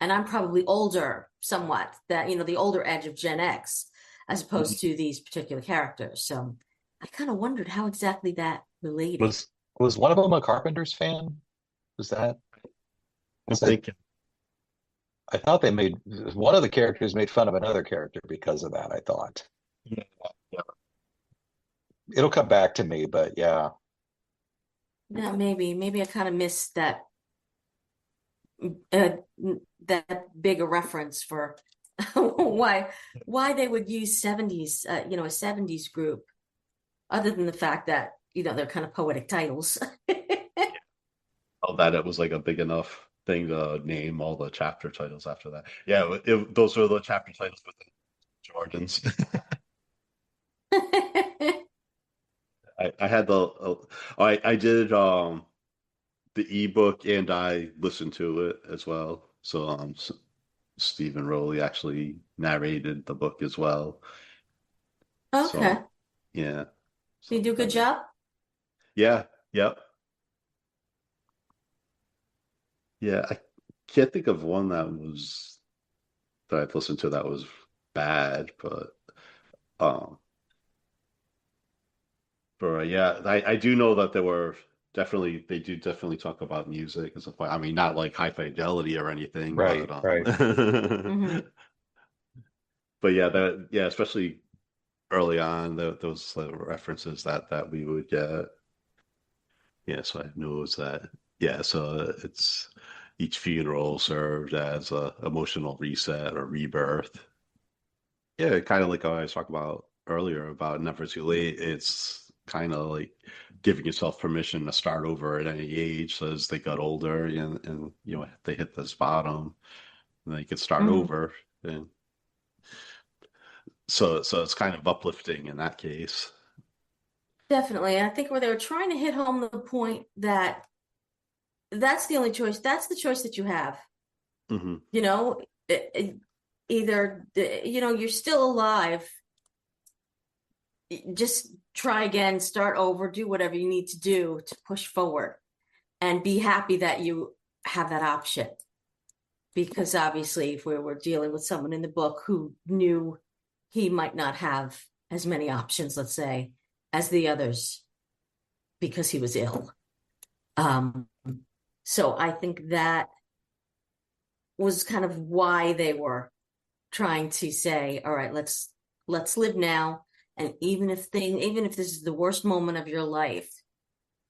S3: And I'm probably older somewhat, that, the older edge of Gen X, as
S1: Mhm.
S3: opposed to these particular characters. So I kind of wondered how exactly that related.
S2: Was one of them a Carpenters fan? Was that?
S1: I'm
S2: 'Cause
S1: thinking.
S2: I thought they made one of the characters made fun of another character because of that, I thought.
S1: Yeah, yeah.
S2: It'll come back to me, but yeah.
S3: Yeah, maybe I kind of missed uh, that big a reference for why they would use 70s, a 70s group, other than the fact that, they're kind of poetic titles.
S1: Oh, that it was like a big enough thing to name all the chapter titles after that. Yeah, those are the chapter titles with the Jordans. I had I did the ebook and I listened to it as well. So Stephen Rowley actually narrated the book as well. So
S3: Okay.
S1: yeah.
S3: You
S1: So
S3: do a good
S1: kind of
S3: job?
S1: yeah, yep. Yeah, I can't think of one that I've listened to that was bad, um but yeah, I do know that there were they do definitely talk about music as a point. I mean, not like high fidelity or anything, but
S2: Right, right.
S3: Hmm.
S1: but yeah, especially early on, those references that we would get. Yeah, so I knew it was that. Yeah, so it's each funeral served as a emotional reset or rebirth. Yeah, kind of like I was talking about earlier about never too late. It's kind of like giving yourself permission to start over at any age. So as they got older and they hit this bottom, and they could start
S3: Hmm.
S1: over. And so it's kind of uplifting in that case.
S3: Definitely. I think where they were trying to hit home the point that that's the only choice. That's the choice that you have.
S1: Hmm.
S3: You know, either, you're still alive, just try again, start over, do whatever you need to do to push forward and be happy that you have that option. Because obviously, if we were dealing with someone in the book who knew he might not have as many options, let's say, as the others because he was ill. Um, so I think that was kind of why they were trying to say, all right, let's live now. And even if this is the worst moment of your life,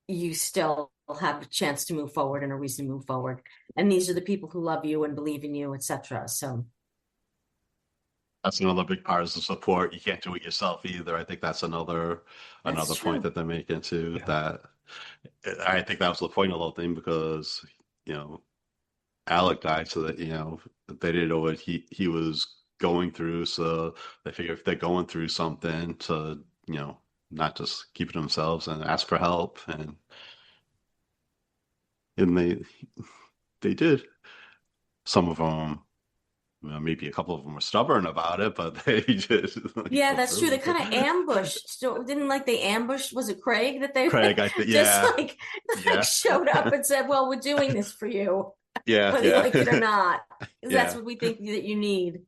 S3: you still have a chance to move forward and a reason to move forward. And these are the people who love you and believe in you, etc. So
S1: That's another big part is the support. You can't do it yourself either. I think that's
S3: That's
S1: another point
S3: true.
S1: that they're making too.
S2: Yeah.
S1: That I think that was the point of the whole thing because you know Alec died, so that they didn't know what he was going through. So they figure if they're going through something, to not just keep it themselves and ask for help, and they did. Some of them, well, maybe a couple of them were stubborn about it, but they just like
S3: Yeah,
S1: go
S3: that's true.
S1: through
S3: They
S1: with
S3: kind of
S1: it.
S3: ambushed. So didn't like they ambushed, was it Craig that they
S1: Craig, I think,
S3: just
S1: yeah,
S3: like
S1: yeah,
S3: showed up and said, "Well, we're doing this for you,
S1: yeah,
S3: whether you
S1: yeah,
S3: like it or not, because that's
S1: yeah.
S3: what we think that you need."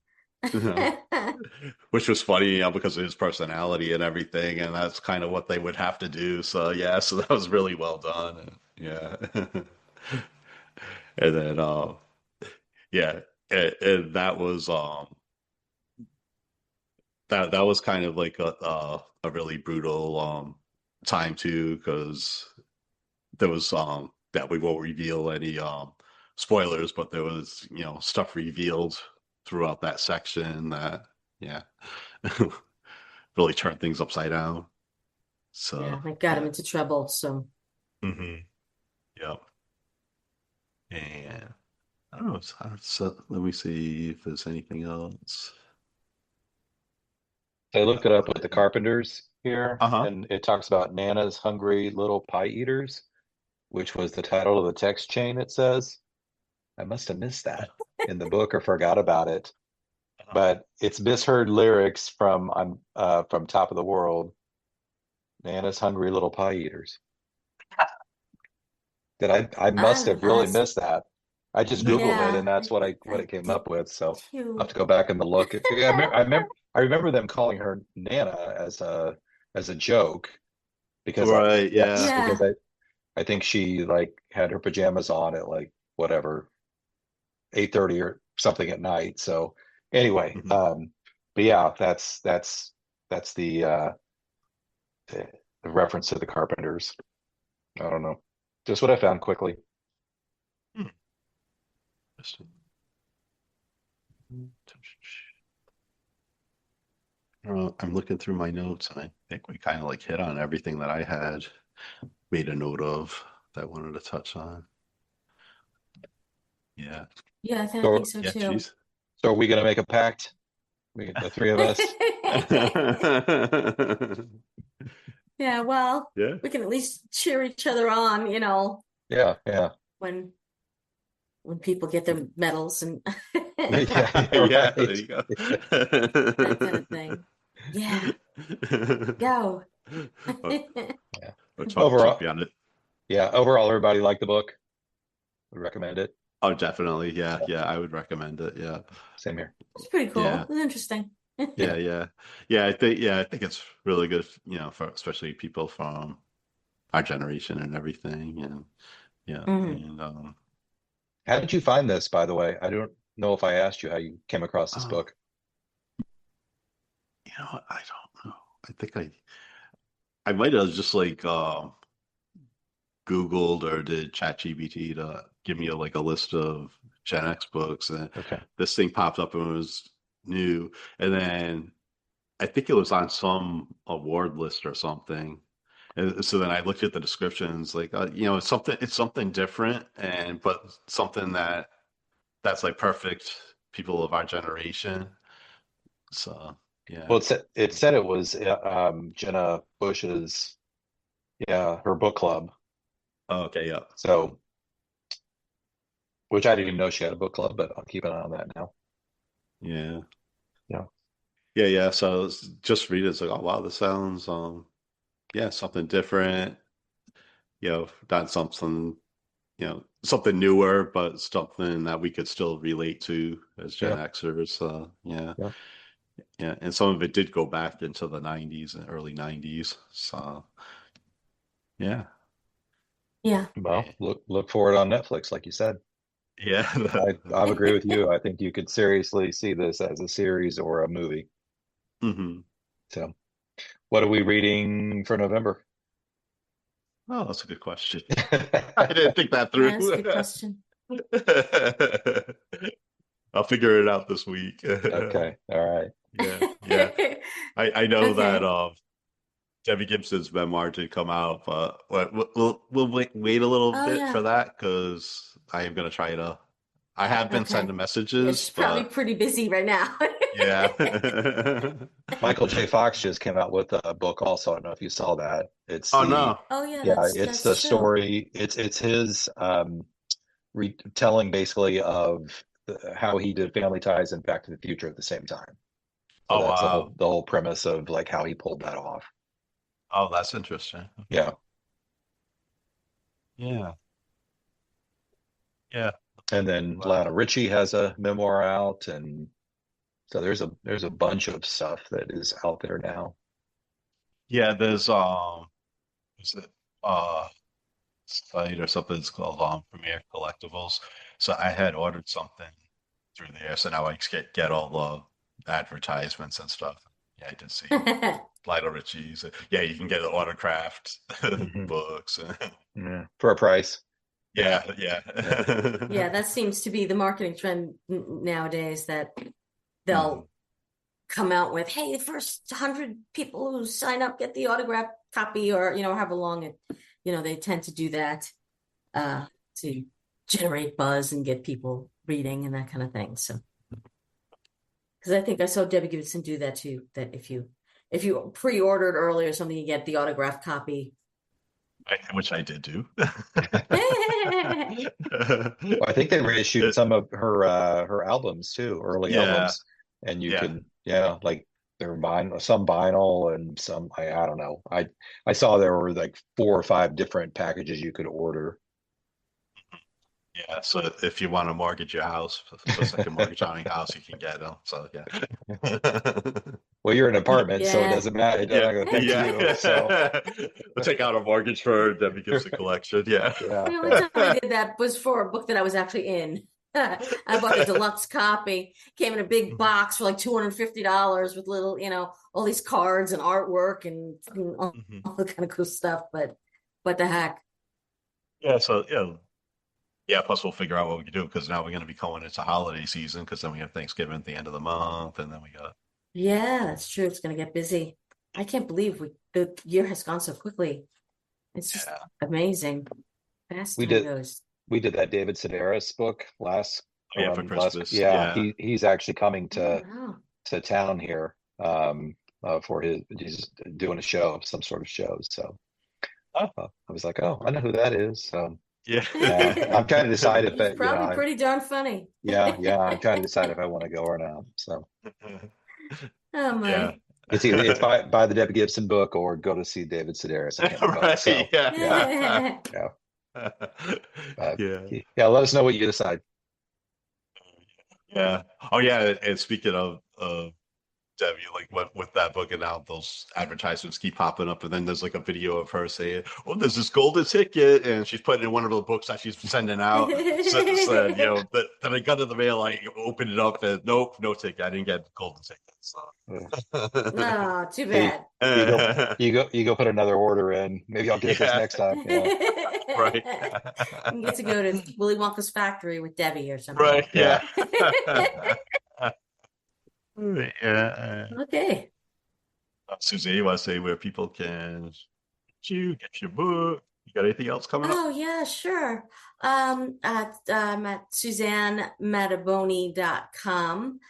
S1: Which was funny, because of his personality and everything, and that's kind of what they would have to do. So yeah, so that was really well done. And, yeah, and then yeah, and that was kind of like a really brutal time too, because there was that we won't reveal any spoilers, but there was stuff revealed throughout that section that yeah really turned things upside down.
S3: Yeah,
S1: So
S3: that got him
S1: yeah.
S3: into trouble. So
S1: Hmm. Yep. And I don't know. So let me see if there's anything else.
S2: I looked it up with the Carpenters here,
S1: Uh-huh.
S2: and it talks about Nana's Hungry Little Pie Eaters, which was the title of the text chain, it says. I must have missed that in the book or forgot about it. But it's misheard lyrics from Top of the World, Nana's Hungry Little Pie Eaters. That I must have really
S3: that's
S2: missed that. I just Googled it,
S3: yeah,
S2: and that's
S3: I think
S2: what
S3: I
S2: it came
S3: did
S2: up with. So I'll have
S3: too.
S2: to go back and look. Yeah, I remember them calling her Nana as a joke because
S1: Right.
S2: yes,
S1: Yeah.
S2: because
S3: Yeah,
S2: I think she like had her pajamas on at like whatever 8:30 or something at night. So anyway,
S1: Hmm.
S2: but yeah, that's the reference to the Carpenters. I don't know, just what I found quickly.
S1: Hmm. Interesting. I'm looking through my notes, and I think we kind of like hit on everything that I had made a note of that I wanted to touch on. Yeah.
S3: yeah, I think
S2: So
S3: so
S1: Yeah.
S3: too.
S1: Geez.
S2: so are we gonna make a pact? The three of us.
S3: Yeah, well,
S1: Yeah.
S3: we can at least cheer each other on,
S2: Yeah, yeah,
S3: when people get their medals and
S2: yeah.
S1: Yeah. There
S2: Right.
S1: you go.
S3: that kind of thing. Yeah, go.
S1: Or,
S2: Yeah.
S1: or
S2: Overall,
S1: champion it.
S2: yeah. Overall, everybody liked the book. Would recommend it.
S1: Oh, definitely. Yeah.
S2: Yeah,
S1: Yeah. I would recommend it. Yeah.
S2: same here.
S3: It's pretty cool.
S1: Yeah.
S3: It's interesting.
S1: Yeah.
S2: Yeah,
S1: Yeah. Yeah. I think it's really good, for especially people from our generation and everything. And yeah.
S3: Mhm.
S1: And
S2: how did you find this, by the way? I don't know if I asked you how you came across this
S1: oh,
S2: book.
S1: I don't know. I think I might have just like Googled or did ChatGPT to give me like a list of Gen X books, and
S2: Okay.
S1: this thing popped up and it was new. And then I think it was on some award list or something. And so then I looked at the descriptions, like it's something different, and but something that's like perfect people of our generation. So
S2: Well,
S1: yeah.
S2: it said it was Jenna Bush's, yeah, her book club.
S1: Oh, okay, yeah.
S2: So, which I didn't even know she had a book club, but I'll keep an eye on that now.
S1: Yeah.
S2: Yeah.
S1: Yeah. So just read it. It's like, oh wow, this sounds yeah, something different, not something, something newer, but something that we could still relate to as Gen
S2: Yeah.
S1: Xers. Yeah.
S2: Yeah.
S1: Yeah. And some of it did go back into the 90s and early 90s. So yeah.
S3: Yeah.
S2: Well, look for it on Netflix, like you said.
S1: Yeah.
S2: I agree with you. I think you could seriously see this as a series or a movie.
S1: Hmm.
S2: So, what are we reading for November?
S1: Oh, that's a good question. I didn't think that
S3: Yeah, that's a
S1: through.
S3: good question.
S1: I'll figure it out this week.
S2: Okay. All right.
S1: yeah. I know that
S3: Okay.
S1: Debbie Gibson's memoir did come out, but we'll wait a little
S3: Oh
S1: bit for
S3: yeah.
S1: that because I am gonna try to. I have been
S3: Okay.
S1: sending
S3: Yeah,
S1: messages,
S3: she's probably
S1: but
S3: pretty busy right now.
S1: yeah.
S2: Michael J. Fox just came out with a book also. I don't know if you saw that. It's
S1: Oh
S2: the
S1: no.
S3: Oh yeah,
S2: yeah, it's
S3: that's
S2: the
S3: true.
S2: story. It's his retelling basically of how he did Family Ties and Back to the Future at the same time. So
S1: Oh
S2: that's
S1: wow.
S2: the whole premise of like how he pulled that off.
S1: Oh, that's interesting. Okay.
S2: Yeah.
S1: Yeah. Yeah.
S2: And then
S1: Wow.
S2: Lionel Richie has a memoir out, and so there's a bunch of stuff that is out there now.
S1: Yeah, there's is it site or something that's called Premiere Collectibles. So I had ordered something through there, so now I get all the advertisements and stuff. Yeah, I did see Lionel Richie's. Yeah, you can get autographed
S2: Mhm.
S1: books.
S2: Yeah. For a price. Yeah.
S1: Yeah, yeah.
S2: Yeah.
S3: Yeah, that seems to be the marketing trend nowadays that
S1: Mhm.
S3: they'll come out with, hey, the first 100 people who sign up get the autograph copy, or however long it, they tend to do that to generate buzz and get people reading and that kind of thing. So, because I think I saw Debbie Gibson do that too. That if you pre-ordered early or something, you get the autograph copy.
S1: Which I did do.
S2: Well, I think they reissued
S1: It-
S2: some of her albums too, early
S1: yeah,
S2: albums, and you
S1: yeah.
S2: can like they're some vinyl and some I don't know. I saw there were like 4 or 5 different packages you could order.
S1: Yeah, so if you want to mortgage your house, for a second mortgage on your house, you can get them. So yeah,
S2: Well, you're in an apartment, so it
S3: Yeah.
S2: doesn't matter. It's not
S1: yeah,
S2: going to affect you. So
S1: yeah. We'll take out a mortgage for Debbie Gibson collection. Yeah.
S2: yeah,
S3: The only
S2: yeah.
S3: time I did that was for a book that I was actually in. I bought the deluxe copy. Came in a big box for like $250 with little, all these cards and artwork and
S1: Mhm.
S3: all the kind of cool stuff. But what the heck?
S1: Yeah. So yeah, yeah. Plus, we'll figure out what we can do because now we're going to be going into holiday season because then we have Thanksgiving at the end of the month, and then we got
S3: Yeah, that's true. It's gonna get busy. I can't believe the year has gone so quickly. It's just
S1: yeah.
S3: amazing. Fast
S2: We
S3: time
S2: did
S3: goes.
S2: we did that David Sedaris book
S1: Oh, yeah, for Christmas.
S2: yeah,
S1: Yeah.
S2: he's actually coming
S3: Oh wow.
S2: to town here for he's doing a show, some sort of show. So
S1: Oh,
S2: I was like, oh, I know who that is. So
S1: yeah.
S2: yeah, I'm trying to decide if
S3: He's
S2: that,
S3: probably pretty darn funny.
S2: yeah, I'm trying to decide if I want to go or not. So
S3: Oh
S1: Yeah.
S3: my.
S2: it's buy the Debbie Gibson book or go to see David Sedaris. I can't do both.
S1: Right.
S2: So yeah,
S1: Yeah.
S2: yeah,
S1: Yeah.
S2: yeah. Let us know what you decide.
S1: Yeah. Oh, yeah. And speaking of Debbie, like what with that book and now those advertisements keep popping up, and then there's like a video of her saying, "Oh, there's this golden ticket," and she's putting in one of the books that she's sending out. Said, that I got in the mail, I opened it up, and nope, no ticket. I didn't get the golden ticket. So,
S3: No, too
S2: So
S3: bad.
S2: you go put another order in. Maybe I'll get this
S1: yeah,
S2: next time. Yeah,
S1: right,
S3: You get to go to Willy Wonka's factory with Debbie or something.
S1: right,
S2: yeah.
S1: yeah. Yeah.
S3: Okay.
S1: Suzanne, you want to say where people can get your book? You got anything else coming up?
S3: Oh yeah, sure. I'm at SuzanneMataboni.com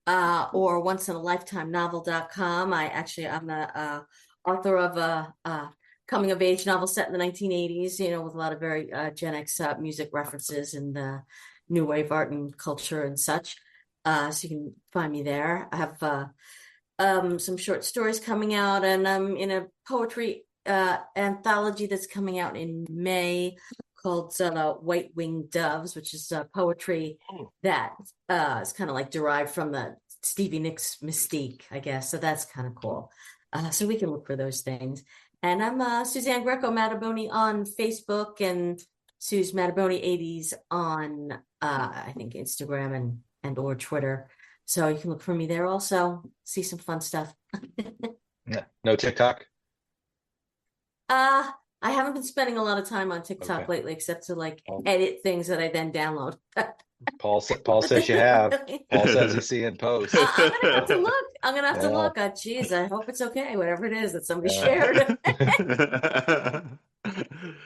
S3: or onceinaLifetimeNovel.com. I'm the author of a coming of age novel set in the 1980s, with a lot of very Gen X music references and new wave art and culture and such. So you can find me there. I have some short stories coming out, and I'm in a poetry anthology that's coming out in May called White Winged Doves, which is poetry
S1: Oh,
S3: that is kind of like derived from the Stevie Nicks mystique, I guess. So that's kind of cool. So we can look for those things. And I'm Suzanne Greco Mataboni on Facebook and Suze Mataboni 80s on I think Instagram and or Twitter. So you can look for me there also, see some fun stuff.
S2: Yeah. No TikTok.
S3: Uh, I haven't been spending a lot of time on TikTok
S2: Okay.
S3: lately, except to like
S2: Well,
S3: edit things that I then download.
S2: Paul
S3: But
S2: says you have. Paul says he's seeing posts.
S3: I'm gonna have to look. I'm gonna have to
S2: Yeah,
S3: look. Geez, I hope it's okay. Whatever it is that somebody
S2: yeah.
S3: shared.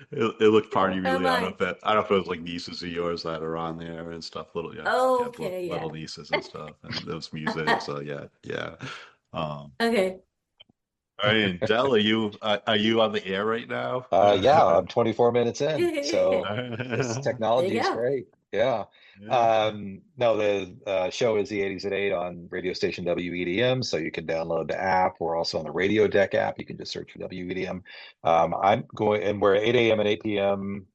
S1: It looked party
S3: Oh
S1: really on
S3: my.
S1: it. I don't know if it was like nieces of yours that are on there and stuff. Little, yeah, yeah,
S3: Okay,
S1: little
S3: yeah.
S1: nieces and stuff, and those music. So yeah, yeah. Um,
S3: Okay.
S1: all right, and Del, are you on the air right now?
S2: Yeah, I'm 24 minutes in, so this
S3: There you
S2: technology is
S3: go.
S2: great. Yeah.
S1: Yeah.
S2: No, the show is the 80s at 8 on radio station WEDM, so you can download the app. We're also on the Radio Deck app. You can just search for WEDM. I'm going, and we're 8 a.m. and 8 p.m.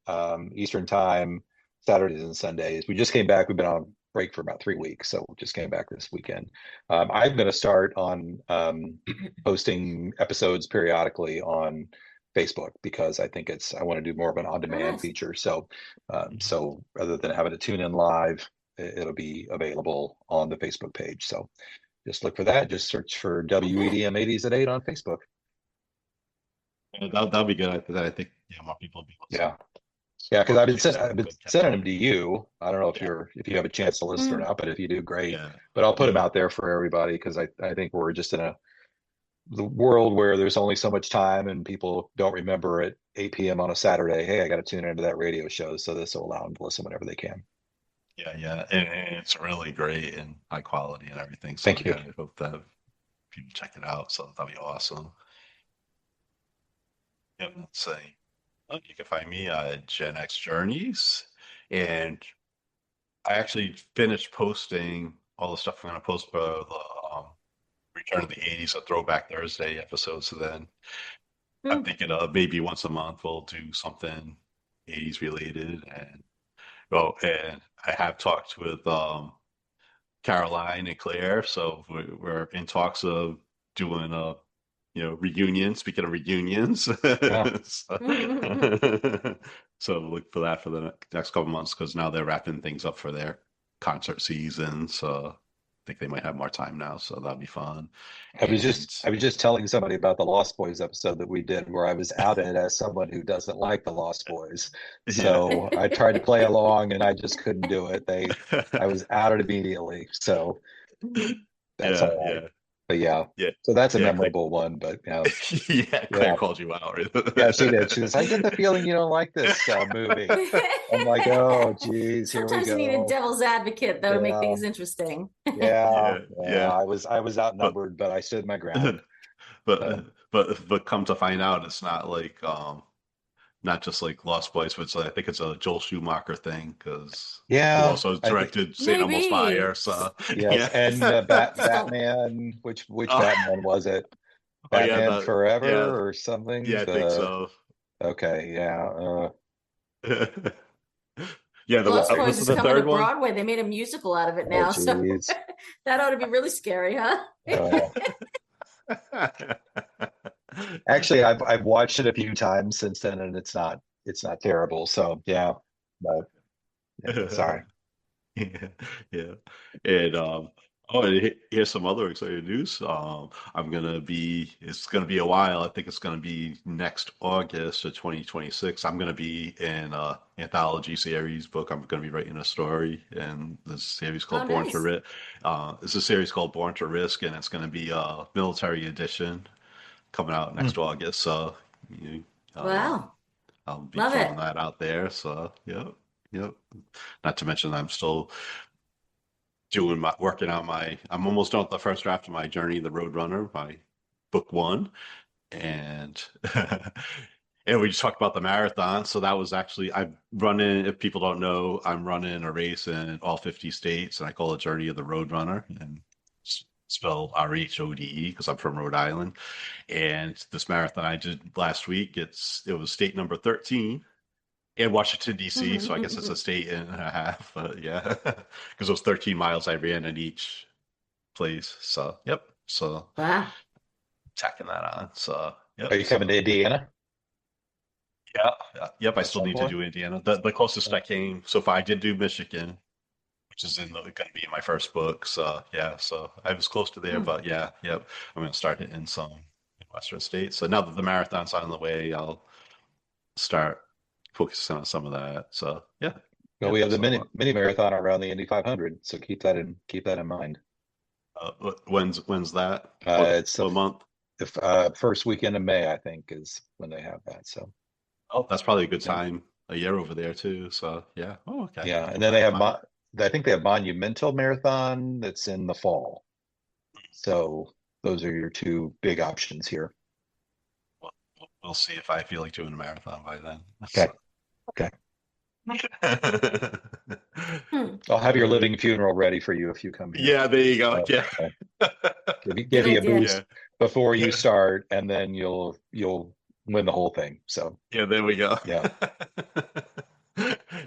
S2: Eastern time, Saturdays and Sundays. We just came back. We've been on break for about 3 weeks, so we just came back this weekend. I'm going to start on posting episodes periodically on Facebook because I think I want to do more of an
S3: Oh,
S2: on-demand
S3: nice.
S2: feature. So rather than having to tune in live, it'll be available on the Facebook page. So just look for that. Just search for
S3: Okay.
S2: WEDM 80s at 8 on Facebook.
S1: Yeah, that'll be good. I think yeah, more people will be listening.
S2: Yeah. Yeah, because
S1: More places
S2: I've
S1: are
S2: been
S1: good
S2: sending
S1: catalog.
S2: them to you. I don't know
S1: Yeah,
S2: if you have a chance to listen or
S3: Mm.
S2: not, but if you do, great.
S1: yeah,
S2: But I'll put them
S1: yeah.
S2: out there for everybody because I think we're just in the world where there's only so much time and people don't remember at 8 p.m. on a Saturday, hey, I got to tune into that radio show. So this will allow them to listen whenever they can.
S1: Yeah, yeah, and it's really great and high quality and everything. So
S2: Thank you.
S1: yeah, I hope that people check it out. So that'll be awesome. Yep, let's see. Oh, you can find me at Gen X Journeys, and I actually finished posting all the stuff I'm going to post for the Return of the '80s, a Throwback Thursday episode. So then I'm
S3: Mm.
S1: thinking of maybe once a month we'll do something '80s related, and well, and I have talked with Caroline and Claire. So we're in talks of doing a, reunion. Speaking of reunions,
S2: Yeah.
S1: so,
S3: Mm.
S1: so look for that for the next couple months because now they're wrapping things up for their concert season. So I think they might have more time now. So that'll be fun. And
S2: I was just telling somebody about the Lost Boys episode that we did where I was outed as someone who doesn't like the Lost Boys.
S1: yeah,
S2: So I tried to play along and I just couldn't do it. I was outed immediately. So that's
S1: yeah,
S2: all right.
S1: yeah,
S2: But yeah,
S1: yeah,
S2: so that's a
S1: yeah. Claire,
S2: memorable one. But
S1: yeah, Claire
S2: yeah,
S1: called you out.
S2: yeah, she did. She goes, I get the feeling you don't like this movie. I'm like, oh, geez, here we
S3: Sometimes you need a
S2: go.
S3: devil's advocate, though, to make
S2: Yeah,
S3: things interesting.
S2: yeah,
S1: Yeah,
S2: yeah.
S1: yeah.
S2: I was
S1: But
S2: outnumbered, but I stood my ground.
S1: but
S2: So
S1: but come to find out, it's not like not just like Lost Boys, but I think it's a Joel Schumacher thing because who
S2: yeah,
S1: also
S2: I think
S1: directed St. Elmo's
S3: Maybe.
S1: Fire. So
S2: yes.
S1: yeah.
S2: And
S3: Just don't.
S2: Batman, which
S1: Oh,
S2: Batman was it?
S1: oh yeah,
S2: Batman
S1: yeah,
S2: Forever or something?
S1: yeah, I think so.
S2: Okay, yeah.
S1: Yeah,
S3: Lost Boys
S1: what's
S3: is
S1: the
S3: coming to
S1: third one?
S3: Broadway. They made a musical out of it
S2: Oh,
S3: now, so
S2: geez.
S3: that ought to be really scary, huh?
S2: Uh, Actually, I've watched it a few times since then, and it's not terrible. So yeah, but yeah, sorry.
S1: Yeah, yeah. And oh, and here's some other exciting news. It's gonna be a while. I think it's gonna be next August of 2026. I'm gonna be in a anthology series book. I'm gonna be writing a story in this series
S3: Oh,
S1: called Born to
S3: nice.
S1: Risk. It's a series called Born to Risk, and it's gonna be a military edition coming out
S2: Hmm.
S1: next August. So you,
S3: Wow.
S1: I'll be
S3: Love
S1: throwing
S3: it.
S1: that out there. So yep, yep. Not to mention I'm still working on I'm almost done with the first draft of my Journey the Roadrunner, my book one. And and we just talked about the marathon. So that was actually I'm running, if people don't know, I'm running a race in all 50 states and I call it Journey of the Roadrunner and spell RHODE because I'm from Rhode Island. And this marathon I did last week, it was state number 13 in Washington, D.C., so I guess it's a state and a half. But yeah, because those 13 miles I ran in each place. So, yep. So,
S3: Wow.
S1: tacking that on. So,
S2: Are
S1: yep.
S2: you coming to
S1: So,
S2: Indiana
S1: yeah. Yep. I
S2: at
S1: still
S2: some
S1: need to
S2: point?
S1: do Indiana. The closest
S2: Yeah.
S1: I came so far, I did do Michigan, which is going to be in my first book. So, yeah. So, I was close to there,
S3: Hmm.
S1: but yeah. Yep. I'm going to start hitting some in Western states. So, now that the marathon's on the way, I'll start focusing on some of that. So yeah.
S2: Well,
S1: Yeah.
S2: we have the
S1: So
S2: mini marathon around the Indy 500, so keep that in mind.
S1: when's that?
S2: It's
S1: What month?
S2: the first weekend of May, I think, is when they have that. So
S1: Oh, that's probably a good
S2: yeah,
S1: time a year over there too. So yeah. Oh, okay.
S2: yeah, and
S1: Well,
S2: then they have
S1: fine.
S2: I think they have Monumental Marathon that's in the fall. So those are your two big options here.
S1: We'll see if I feel like doing a marathon by then.
S2: Okay,
S1: So.
S2: okay.
S3: Hmm.
S2: I'll have your living funeral ready for you if you come here.
S1: Yeah, there you go.
S2: So,
S1: Yeah.
S2: okay.
S3: Good
S2: Give you a
S3: idea.
S1: Yeah.
S2: boost before you
S1: Yeah.
S2: start, and then you'll win the whole thing. So
S1: Yeah, there we go.
S2: yeah.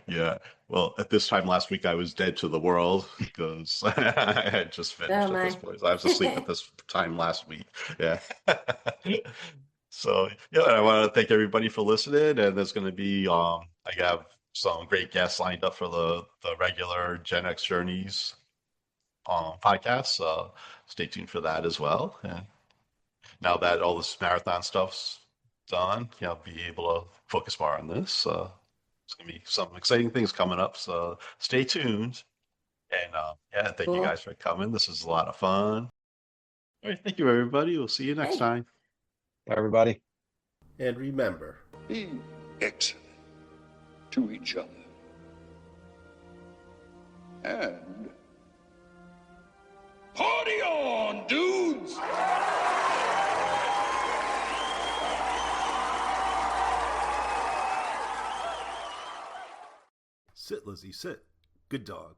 S1: Yeah. Well, at this time last week, I was dead to the world because I had just
S3: Oh
S1: finished at this
S3: my.
S1: point. So I was asleep at this time last week. Yeah. So yeah, I want to thank everybody for listening. And there's going to be I have some great guests lined up for the regular Gen X Journeys podcast. So stay tuned for that as well. And now that all this marathon stuff's done, I'll be able to focus more on this. There's gonna be some exciting things coming up, so stay tuned. And yeah, thank you
S3: Cool.
S1: guys for coming. This is a lot of fun. All right, thank you, everybody. We'll see you next
S3: Hey.
S1: time.
S2: Bye, everybody.
S4: And remember,
S5: Be excellent to each other. And party on, dudes!
S4: sit, Lizzie, sit. Good dog.